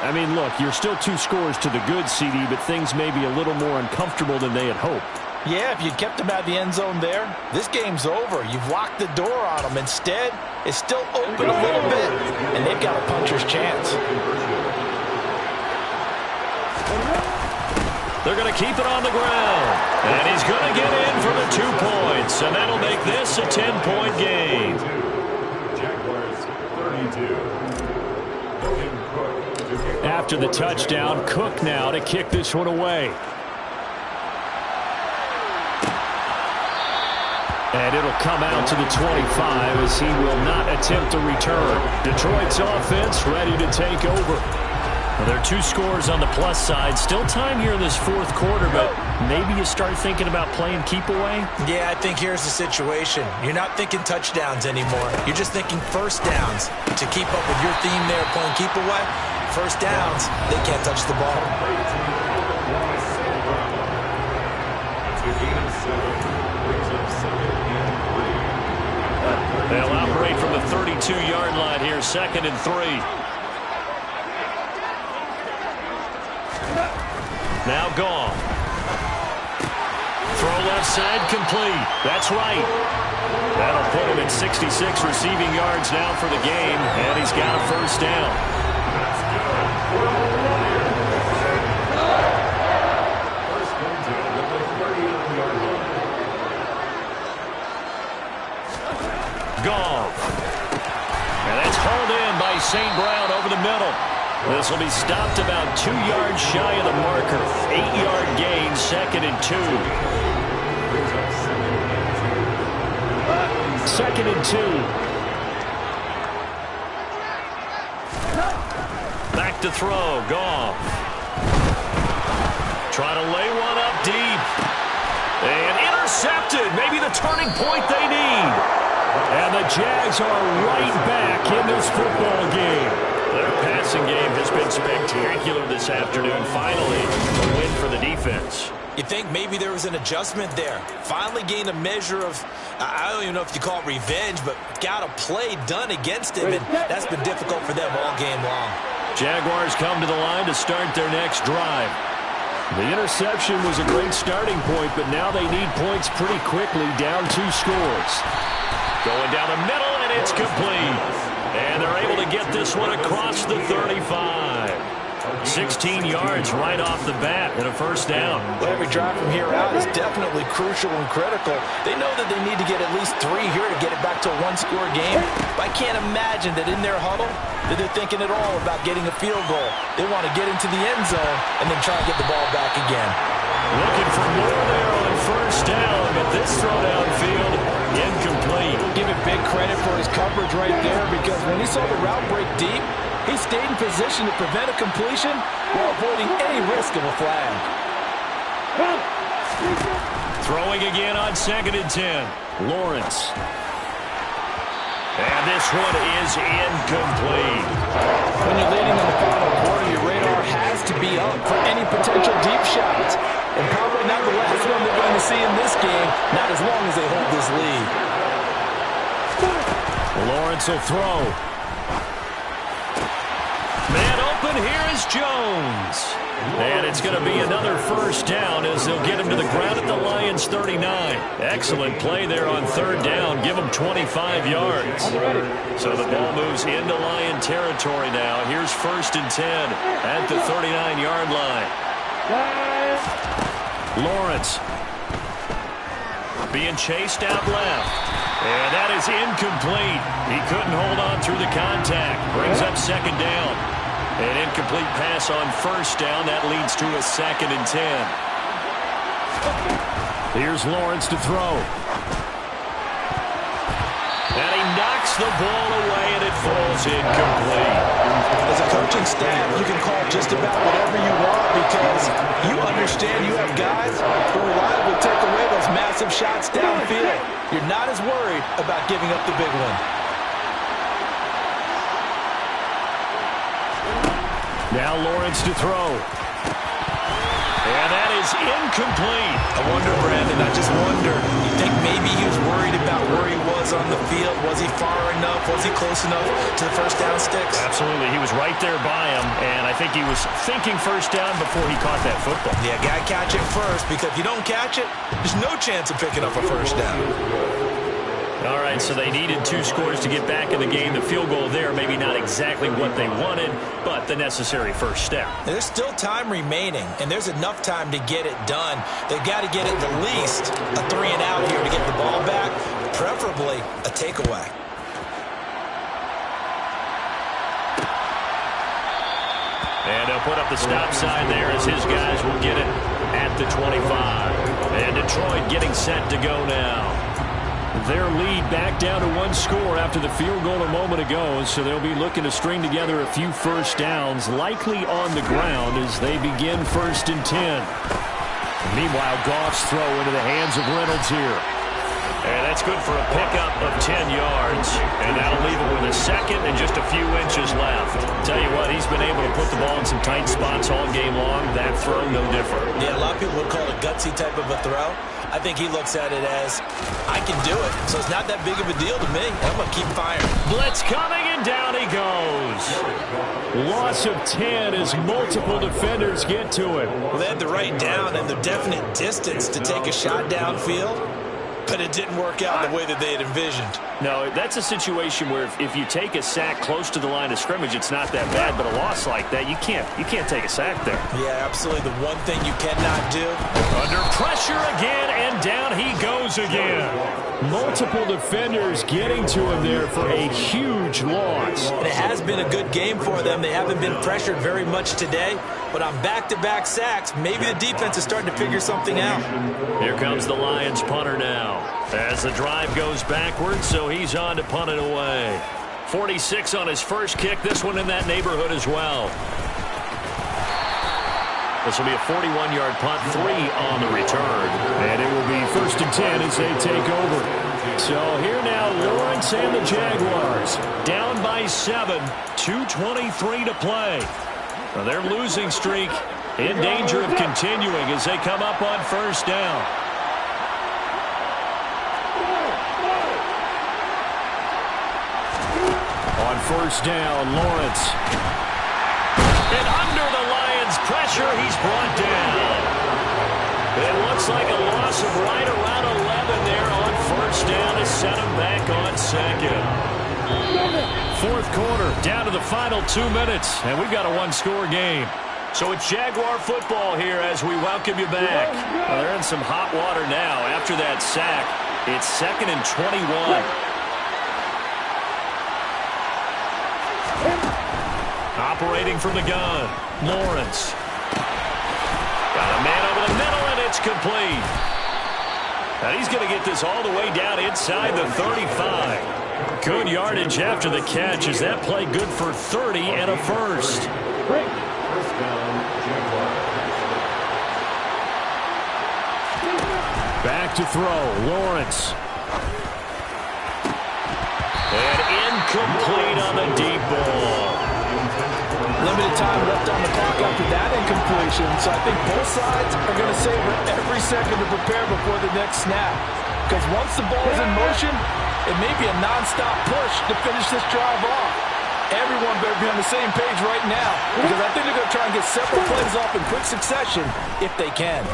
I mean, look, you're still 2 scores to the good, CD, but things may be a little more uncomfortable than they had hoped. Yeah, if you'd kept them out of the end zone there, this game's over. You've locked the door on them. Instead, it's still open a little bit, and they've got a puncher's chance. They're going to keep it on the ground. And he's going to get in for the 2 points, and that'll make this a 10-point game. Jaguars 32. After the touchdown, Cook now to kick this one away. And it'll come out to the 25 as he will not attempt to return. Detroit's offense ready to take over. Well, there are 2 scores on the plus side. Still time here in this fourth quarter, but maybe you start thinking about playing keep away? Yeah, I think here's the situation. You're not thinking touchdowns anymore. You're just thinking first downs. To keep up with your theme there, playing keep away, first downs, they can't touch the ball. They'll operate from the 32-yard line here, 2nd and 3. Now gone. Throw left side complete. That's right. That'll put him at 66 receiving yards now for the game, and he's got a first down. Gone. And that's hauled in by St. Brown over the middle. This will be stopped about 2 yards shy of the marker. 8-yard gain, 2nd and 2. 2nd and 2. Back to throw, Goff. Try to lay one up deep. And intercepted, maybe the turning point they need. And the Jags are right back in this football game. Their passing game has been spectacular this afternoon. Finally, a win for the defense. You think maybe there was an adjustment there. Finally gained a measure of, I don't even know if you call it revenge, but got a play done against him, and that's been difficult for them all game long. Jaguars come to the line to start their next drive. The interception was a great starting point, but now they need points pretty quickly, down 2 scores. Going down the middle, and it's complete. And they're able to get this one across the 35. 16 yards right off the bat and a first down. Well, every drive from here out is definitely crucial and critical. They know that they need to get at least 3 here to get it back to a 1-score game. But I can't imagine that in their huddle that they're thinking at all about getting a field goal. They want to get into the end zone and then try to get the ball back again. Looking for more there on first down, but this throw downfield incomplete. Give it big credit for his coverage right there, because when he saw the route break deep, he stayed in position to prevent a completion while avoiding any risk of a flag. Throwing again on 2nd and 10. Lawrence. And this one is incomplete. When you're leading in the final quarter, your radar has to be up for any potential deep shots. and probably not the last one they're going to see in this game, not as long as they hold this lead. Lawrence will throw. Man open, here is Jones. And it's going to be another first down as they'll get him to the ground at the Lions' 39. Excellent play there on third down. Give him 25 yards. So the ball moves into Lion territory now. Here's 1st and 10 at the 39-yard line. Lawrence being chased out left. And that is incomplete. He couldn't hold on through the contact. Brings up 2nd down. An incomplete pass on 1st down. That leads to a 2nd and 10. Here's Lawrence to throw. And he knocks the ball away, and it falls incomplete. As a coaching staff, you can call just about whatever you want because you understand you have guys who reliably take away those massive shots downfield. You're not as worried about giving up the big one. Now Lawrence to throw. And that is incomplete. I wonder, Brandon, I just wonder, you think maybe he was worried about where he was on the field? Was he far enough? Was he close enough to the first down sticks? Absolutely. He was right there by him, and I think he was thinking first down before he caught that football. Yeah, got to catch it first, because if you don't catch it, there's no chance of picking up a first down. All right, so they needed 2 scores to get back in the game. The field goal there, maybe not exactly what they wanted, but the necessary first step. There's still time remaining, and there's enough time to get it done. They've got to get at the least a 3 and out here to get the ball back, preferably a takeaway. And they'll put up the stop sign there as his guys will get it at the 25. And Detroit getting set to go now. Their lead back down to 1 score after the field goal a moment ago, so they'll be looking to string together a few first downs, likely on the ground as they begin 1st and 10. Meanwhile, Goff's throw into the hands of Reynolds here. And that's good for a pickup of 10 yards. And that'll leave it with a 2nd and just a few inches left. Tell you what, he's been able to put the ball in some tight spots all game long. That throw, no different. Yeah, a lot of people would call it a gutsy type of a throw. I think he looks at it as, I can do it, so it's not that big of a deal to me. I'm going to keep firing. Blitz coming, and down he goes. Loss of 10 as multiple defenders get to him. Well, they had the right down and the definite distance to take a shot downfield, but it didn't work out the way that they had envisioned. No, that's a situation where if you take a sack close to the line of scrimmage, it's not that bad, but a loss like that, you can't take a sack there. Yeah, absolutely. The one thing you cannot do. Under pressure again, and down he goes again. Multiple defenders getting to him there for a huge loss. And it has been a good game for them. They haven't been pressured very much today, but on back-to-back sacks, maybe the defense is starting to figure something out. Here comes the Lions punter now as the drive goes backwards, so he's on to punt it away. 46 on his first kick, this one in that neighborhood as well. This will be a 41-yard punt, 3 on the return. And it will be 1st and 10 as they take over. So here now, Lawrence and the Jaguars down by 7, 2:23 to play. Now their losing streak in danger of continuing as they come up on 1st down. On 1st down, Lawrence. And under the Lions' pressure, he's brought down. It looks like a loss of right around 11 there on 1st down to set him back on 2nd. 4th quarter, down to the final 2 minutes, and we've got a 1-score game. So it's Jaguar football here as we welcome you back. Well, they're in some hot water now after that sack. It's 2nd and 21. Operating from the gun, Lawrence. Got a man over the middle, and it's complete. And he's going to get this all the way down inside the 35. Good yardage after the catch. Is that play good for 30 and a first? Back to throw, Lawrence. And incomplete on the deep ball. No limited time left on the clock after that incompletion, so I think both sides are going to savor every second to prepare before the next snap. Because once the ball is in motion, it may be a non-stop push to finish this drive off. Everyone better be on the same page right now, because I think they're going to try and get several plays off in quick succession if they can.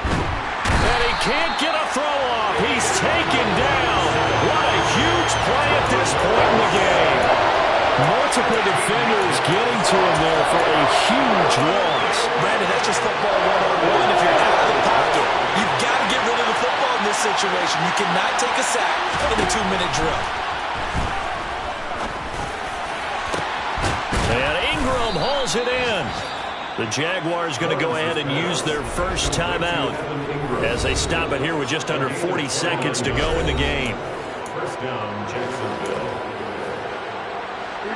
And he can't get a throw off. He's taken down. What a huge play at this point in the game. Multiple defenders getting to him there for a huge loss. Brandon, that's just football 101 if you're out of the pocket. You've got to get rid of the football in this situation. You cannot take a sack in a 2-minute drill. And Ingram hauls it in. The Jaguars going to go ahead and use their first timeout as they stop it here with just under 40 seconds to go in the game. First down, Jacksonville.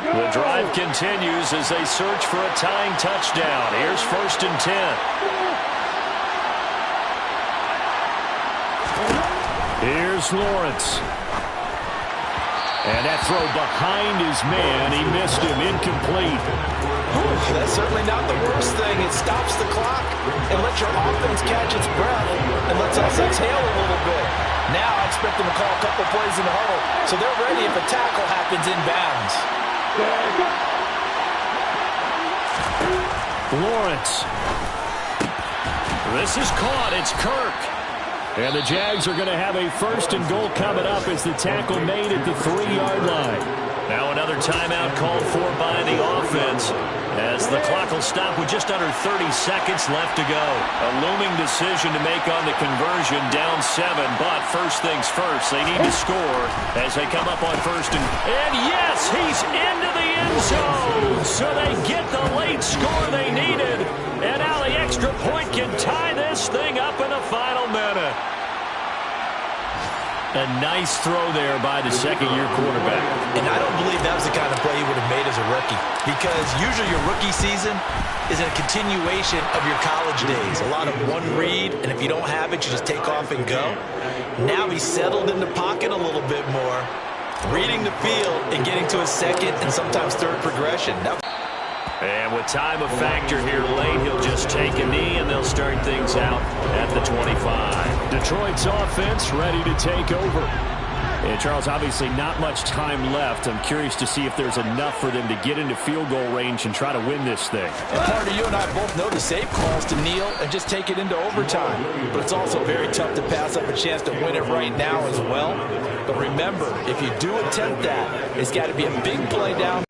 The drive continues as they search for a tying touchdown. Here's 1st and 10. Here's Lawrence. And that throw behind his man. He missed him. Incomplete. That's certainly not the worst thing. It stops the clock and lets your offense catch its breath and lets us exhale a little bit. Now I expect them to call a couple plays in the huddle so they're ready if a tackle happens inbounds. Lawrence. This is caught. It's Kirk. And the Jags are going to have a 1st and goal coming up as the tackle made at the 3-yard line. Now another timeout called for by the offense as the clock will stop with just under 30 seconds left to go. A looming decision to make on the conversion, down 7, but first things first, they need to score as they come up on 1st and yes, he's into the end zone, so they get the late score they needed, and now the extra point can tie this thing up in the final minute. A nice throw there by the second-year quarterback. And I don't believe that was the kind of play he would have made as a rookie, because usually your rookie season is a continuation of your college days. A lot of one read, and if you don't have it, you just take off and go. Now he's settled in the pocket a little bit more, reading the field and getting to his second and sometimes third progression. And with time a factor here late, he'll just take a knee, and they'll start things out at the 25. Detroit's offense ready to take over. And Charles, obviously not much time left. I'm curious to see if there's enough for them to get into field goal range and try to win this thing. And Carter, you and I both know the safe calls to kneel and just take it into overtime. But it's also very tough to pass up a chance to win it right now as well. But remember, if you do attempt that, it's got to be a big play down.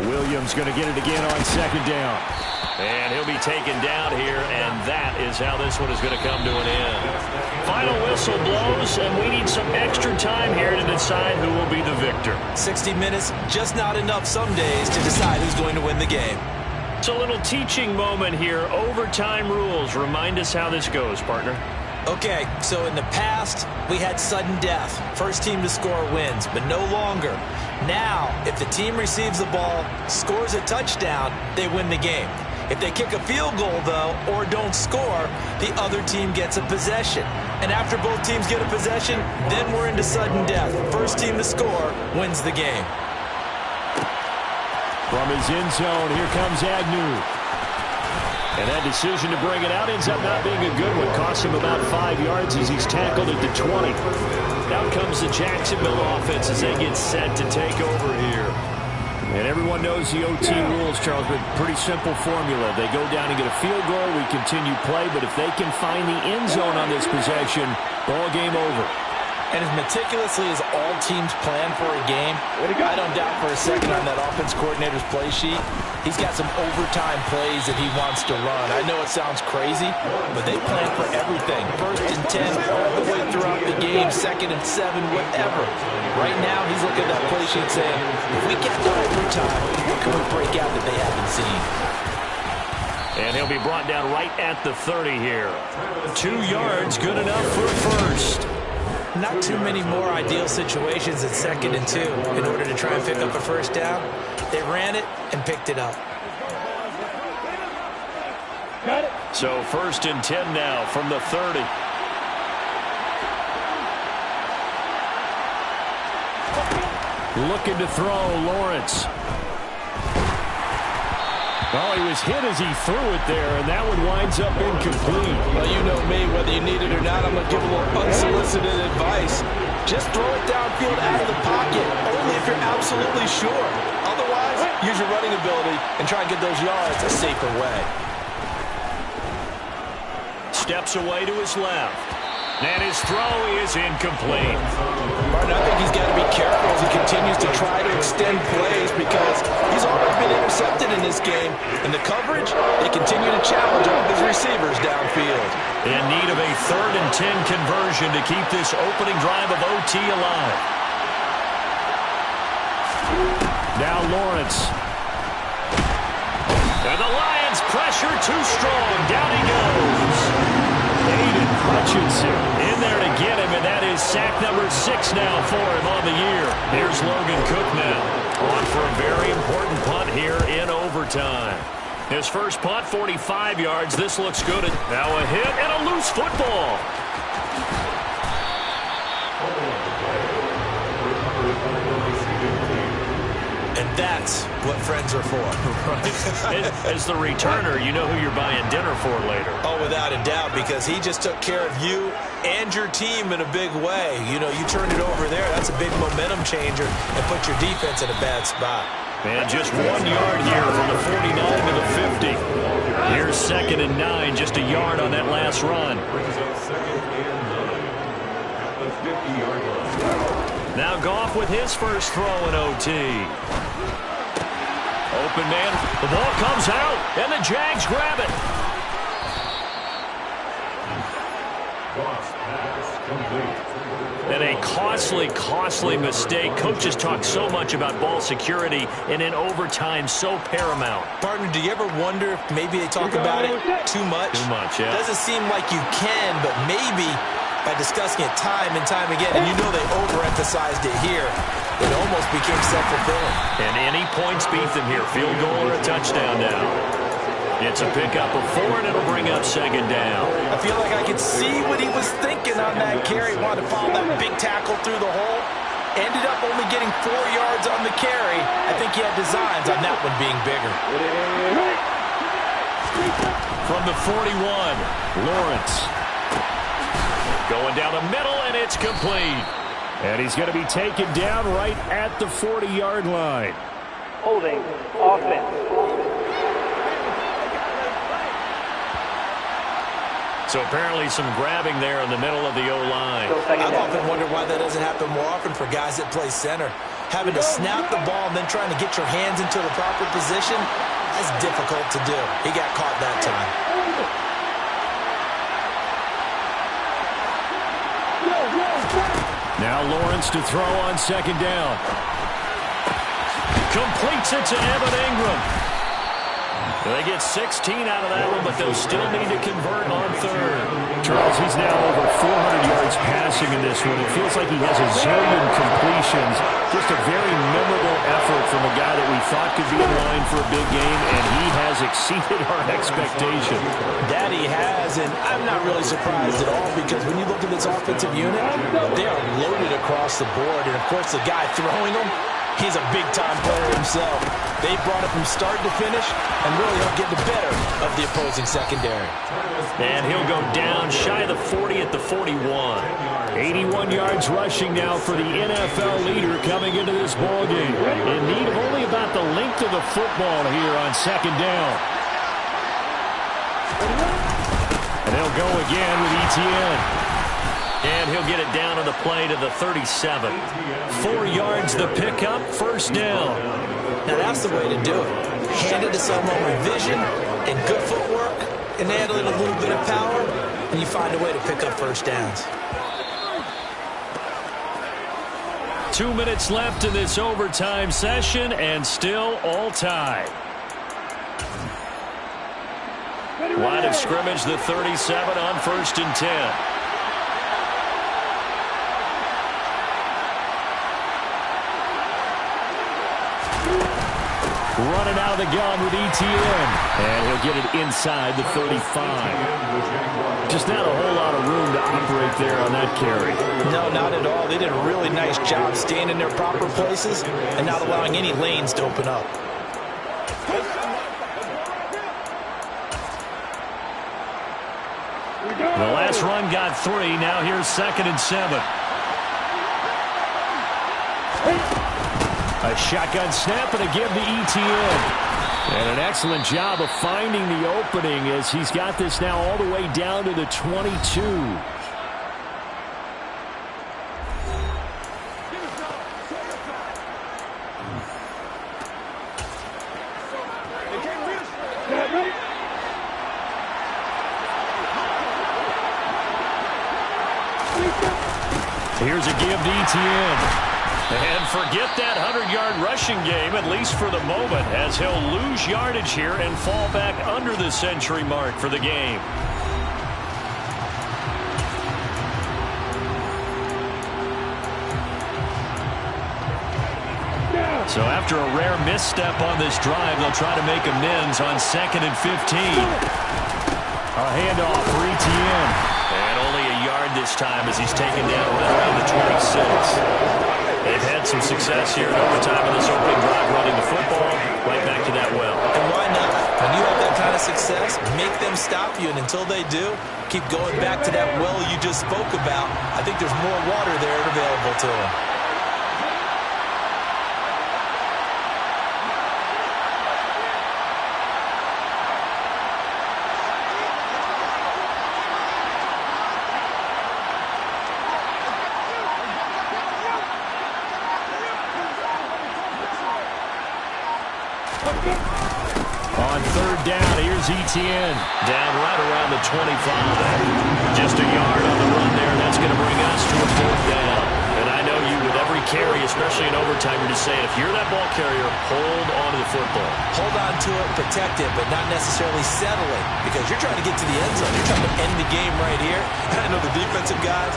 Williams going to get it again on 2nd down. And he'll be taken down here, and that is how this one is going to come to an end. Final whistle blows, and we need some extra time here to decide who will be the victor. 60 minutes, just not enough some days to decide who's going to win the game. It's a little teaching moment here. Overtime rules. Remind us how this goes, partner. Okay, so in the past, we had sudden death. First team to score wins, but no longer. Now, if the team receives the ball, scores a touchdown, they win the game. If they kick a field goal, though, or don't score, the other team gets a possession. And after both teams get a possession, then we're into sudden death. First team to score wins the game. From his end zone, here comes Agnew. And that decision to bring it out ends up not being a good one. Costs him about 5 yards as he's tackled at the 20. Out comes the Jacksonville offense as they get set to take over here. And everyone knows the OT rules, Charles, but pretty simple formula. They go down and get a field goal, we continue play, but if they can find the end zone on this possession, ball game over. And as meticulously as all teams plan for a game, I don't doubt for a second on that offense coordinator's play sheet, he's got some overtime plays that he wants to run. I know it sounds crazy, but they plan for everything. 1st and 10 all the way throughout the game, 2nd and 7, whatever. Right now, he's looking at that play sheet saying, if we get to overtime, what can we break out that they haven't seen? And he'll be brought down right at the 30 here. 2 yards, good enough for a first. Not too many more ideal situations at 2nd and 2 in order to try and pick up a first down. They ran it and picked it up. Got it. So 1st and 10 now from the 30. Looking to throw, Lawrence. Oh, he was hit as he threw it there, and that one winds up incomplete. Well, you know me, whether you need it or not, I'm going to give a little unsolicited advice. Just throw it downfield out of the pocket, only if you're absolutely sure. Otherwise, use your running ability and try and get those yards a safer way. Steps away to his left. And his throw is incomplete. Martin, I think he's got to be careful as he continues to try to extend plays because he's already been intercepted in this game. And the coverage, they continue to challenge all his receivers downfield. In need of a 3rd and 10 conversion to keep this opening drive of OT alive. Now Lawrence. And the Lions pressure too strong. Down he goes. Aiden Hutchinson in there to get him, and that is sack number 6 now for him on the year. Here's Logan Cook now, on for a very important punt here in overtime. His first punt, 45 yards. This looks good. Now a hit and a loose football. And that's what friends are for. Right. As the returner, you know who you're buying dinner for later. Oh, without a doubt, because he just took care of you and your team in a big way. You know, you turned it over there. That's a big momentum changer and put your defense in a bad spot. And just 1 yard here from the 49 to the 50. Here's 2nd and 9, just a yard on that last run. Brings up 2nd and 9 at the 50-yard line. Now Goff with his first throw in OT. Open man, the ball comes out, and the Jags grab it. Goff's pass complete. And a costly mistake. Coaches talk so much about ball security, and in overtime, so paramount. Partner, do you ever wonder if maybe they talk about it too much? Too much, yeah. Doesn't seem like you can, but maybe by discussing it time and time again, and you know they overemphasized it here, it almost became self-fulfilling. And any points beat them here. Field goal or a touchdown now. It's a pickup of 4, and it'll bring up 2nd down. I feel like I could see what he was thinking on that carry. Wanted to follow that big tackle through the hole. Ended up only getting 4 yards on the carry. I think he had designs on that one being bigger. From the 41, Lawrence. Going down the middle, and it's complete. And he's going to be taken down right at the 40-yard line. Holding offense. So apparently some grabbing there in the middle of the O-line. I've often wondered why that doesn't happen more often for guys that play center. Having to snap the ball and then trying to get your hands into the proper position, that's difficult to do. He got caught that time. Now Lawrence to throw on 2nd down. Completes it to Evan Ingram. They get 16 out of that one, but they'll still need to convert on 3rd. Charles, he's now over 400 yards passing in this one. It feels like he has a zillion completions. Just a very memorable effort from a guy that we thought could be in line for a big game, and he has exceeded our expectation. That he has, and I'm not really surprised at all because when you look at this offensive unit, they are loaded across the board. And, of course, the guy throwing them, he's a big-time player himself. They brought it from start to finish and really helped get the better of the opposing secondary. And he'll go down shy of the 40 at the 41. 81 yards rushing now for the NFL leader coming into this ballgame. In need of only about the length of the football here on 2nd down. And they'll go again with Etienne. And he'll get it down on the play to the 37. 4 yards the pickup, 1st down. Now that's the way to do it. Hand it to someone with vision and good footwork, and add a little bit of power, and you find a way to pick up 1st downs. 2 minutes left in this overtime session, and still all tied. Line of scrimmage, the 37 on 1st and 10. running out of the gun with Etienne. And he'll get it inside the 35. Just not a whole lot of room to operate there on that carry. No, not at all. They did a really nice job staying in their proper places and not allowing any lanes to open up. The last run got 3. Now here's 2nd and 7. A shotgun snap and a give to Etienne. And an excellent job of finding the opening as he's got this now all the way down to the 22. Here's a give to Etienne. And forget that 100-yard rushing game, at least for the moment, as he'll lose yardage here and fall back under the century mark for the game. So after a rare misstep on this drive, they'll try to make amends on 2nd and 15. A handoff for Etienne. And only a yard this time as he's taken down right around the 26. They've had some success here in overtime in this opening drive running the football. Right back to that well. And why not? When you have that kind of success, make them stop you. And until they do, keep going back to that well you just spoke about. I think there's more water there available to them. On 3rd down, here's Etienne. Down right around the 25. Just a yard on the run there. That's going to bring us to a 4th down. And I know you, with every carry, especially in overtime, you're just saying, if you're that ball carrier, hold on to the football. Hold on to it, protect it, but not necessarily settle it, because you're trying to get to the end zone. You're trying to end the game right here. I know the defensive guys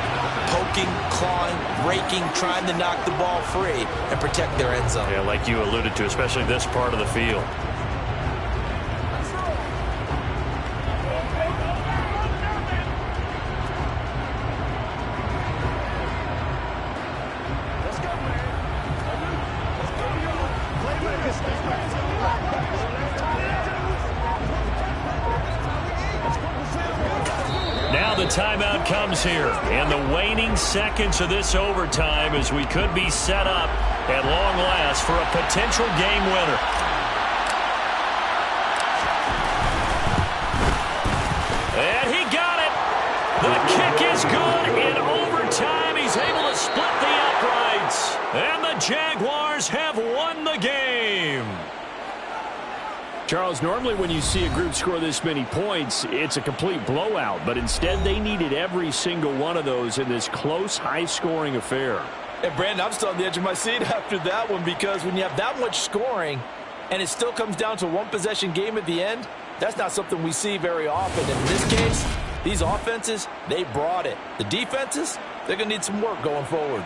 poking, clawing, raking, trying to knock the ball free and protect their end zone. Yeah, like you alluded to, especially this part of the field. Now the timeout comes here, and the waning seconds of this overtime as we could be set up at long last for a potential game winner. And he got it. The kick is good in overtime. He's able to split the uprights, and the Jaguars have won the game. Charles, normally when you see a group score this many points, it's a complete blowout. But instead, they needed every single one of those in this close, high-scoring affair. And, Brandon, I'm still on the edge of my seat after that one, because when you have that much scoring and it still comes down to a one-possession game at the end, that's not something we see very often. And in this case, these offenses, they brought it. The defenses, they're going to need some work going forward.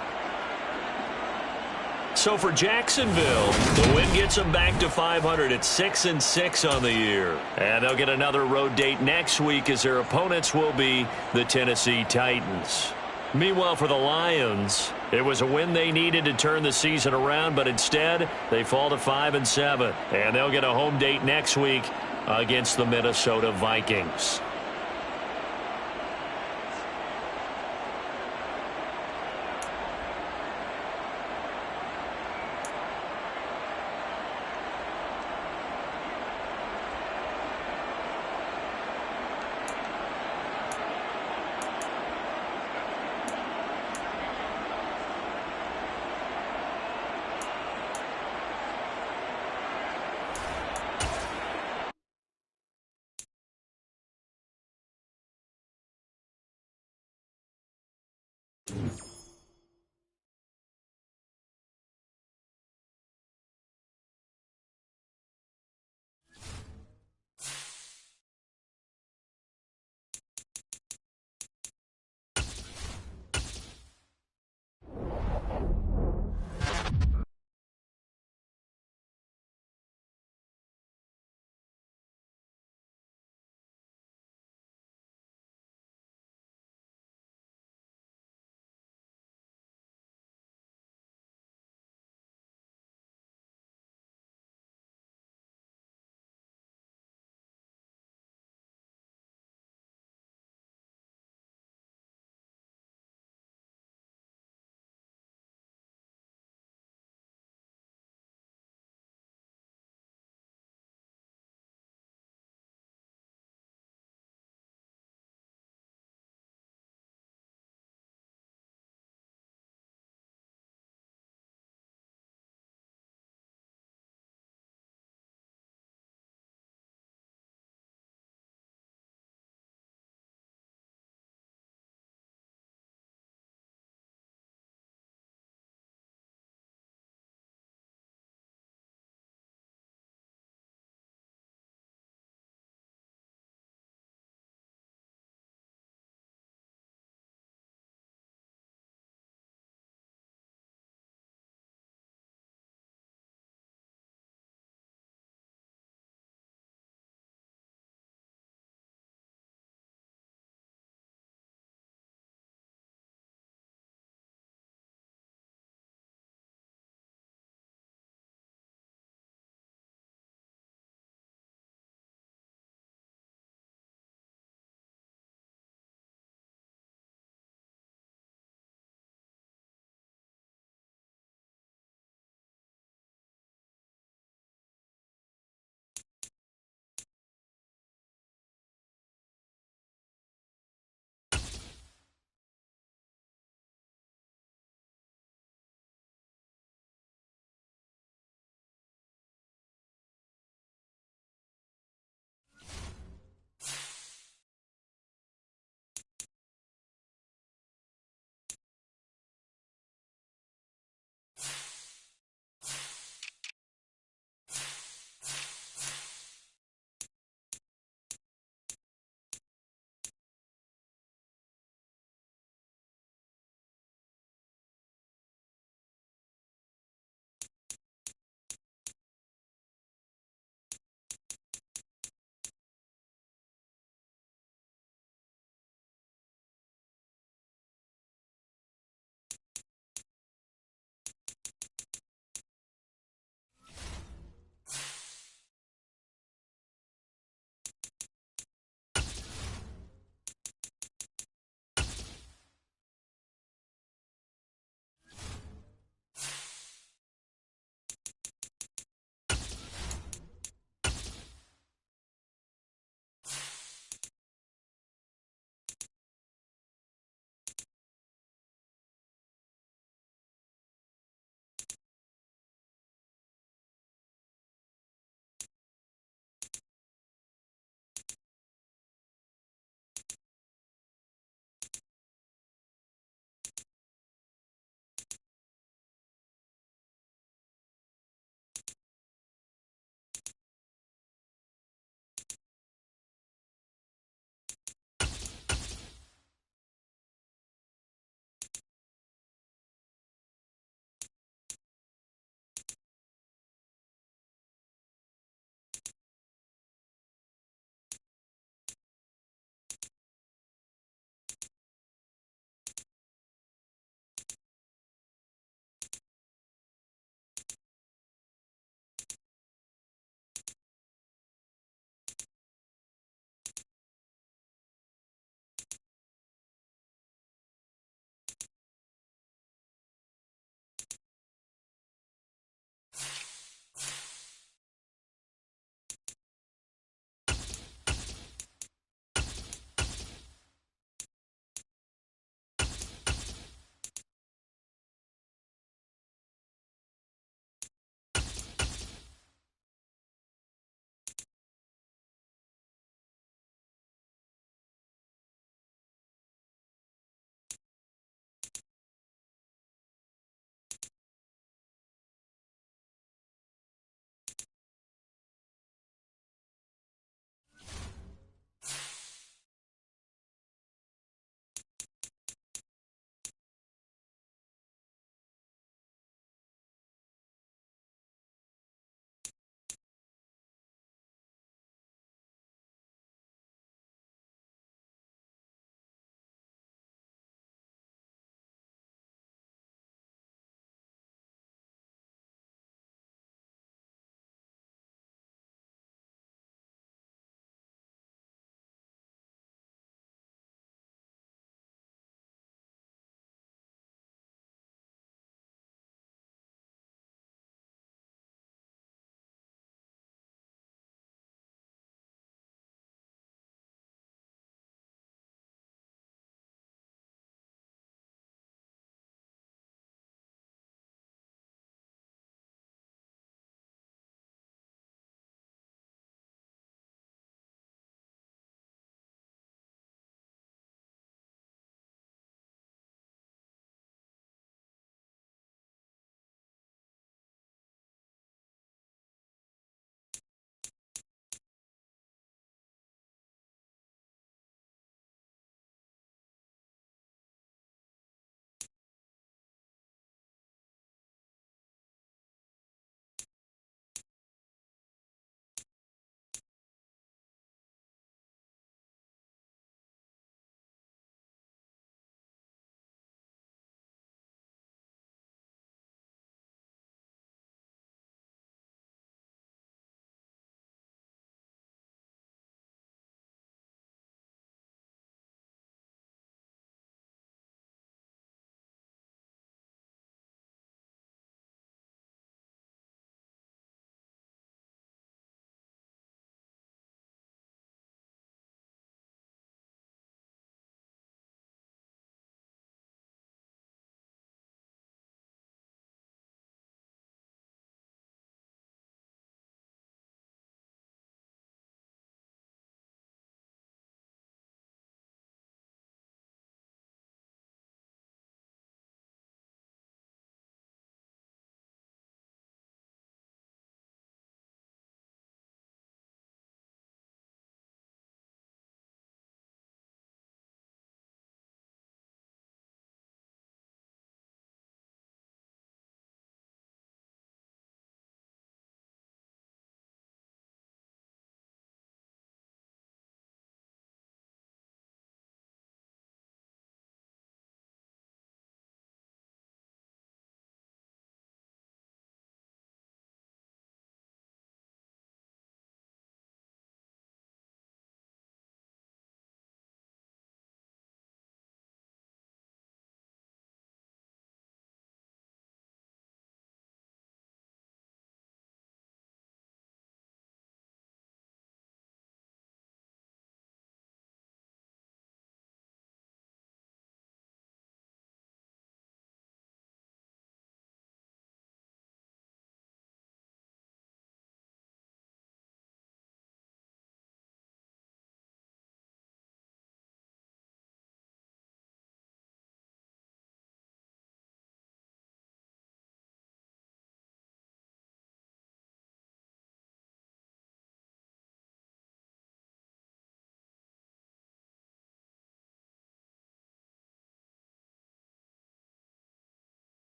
So for Jacksonville, the win gets them back to 500 at 6-6 on the year. And they'll get another road date next week as their opponents will be the Tennessee Titans. Meanwhile, for the Lions, it was a win they needed to turn the season around, but instead they fall to 5-7. And they'll get a home date next week against the Minnesota Vikings. Thank you.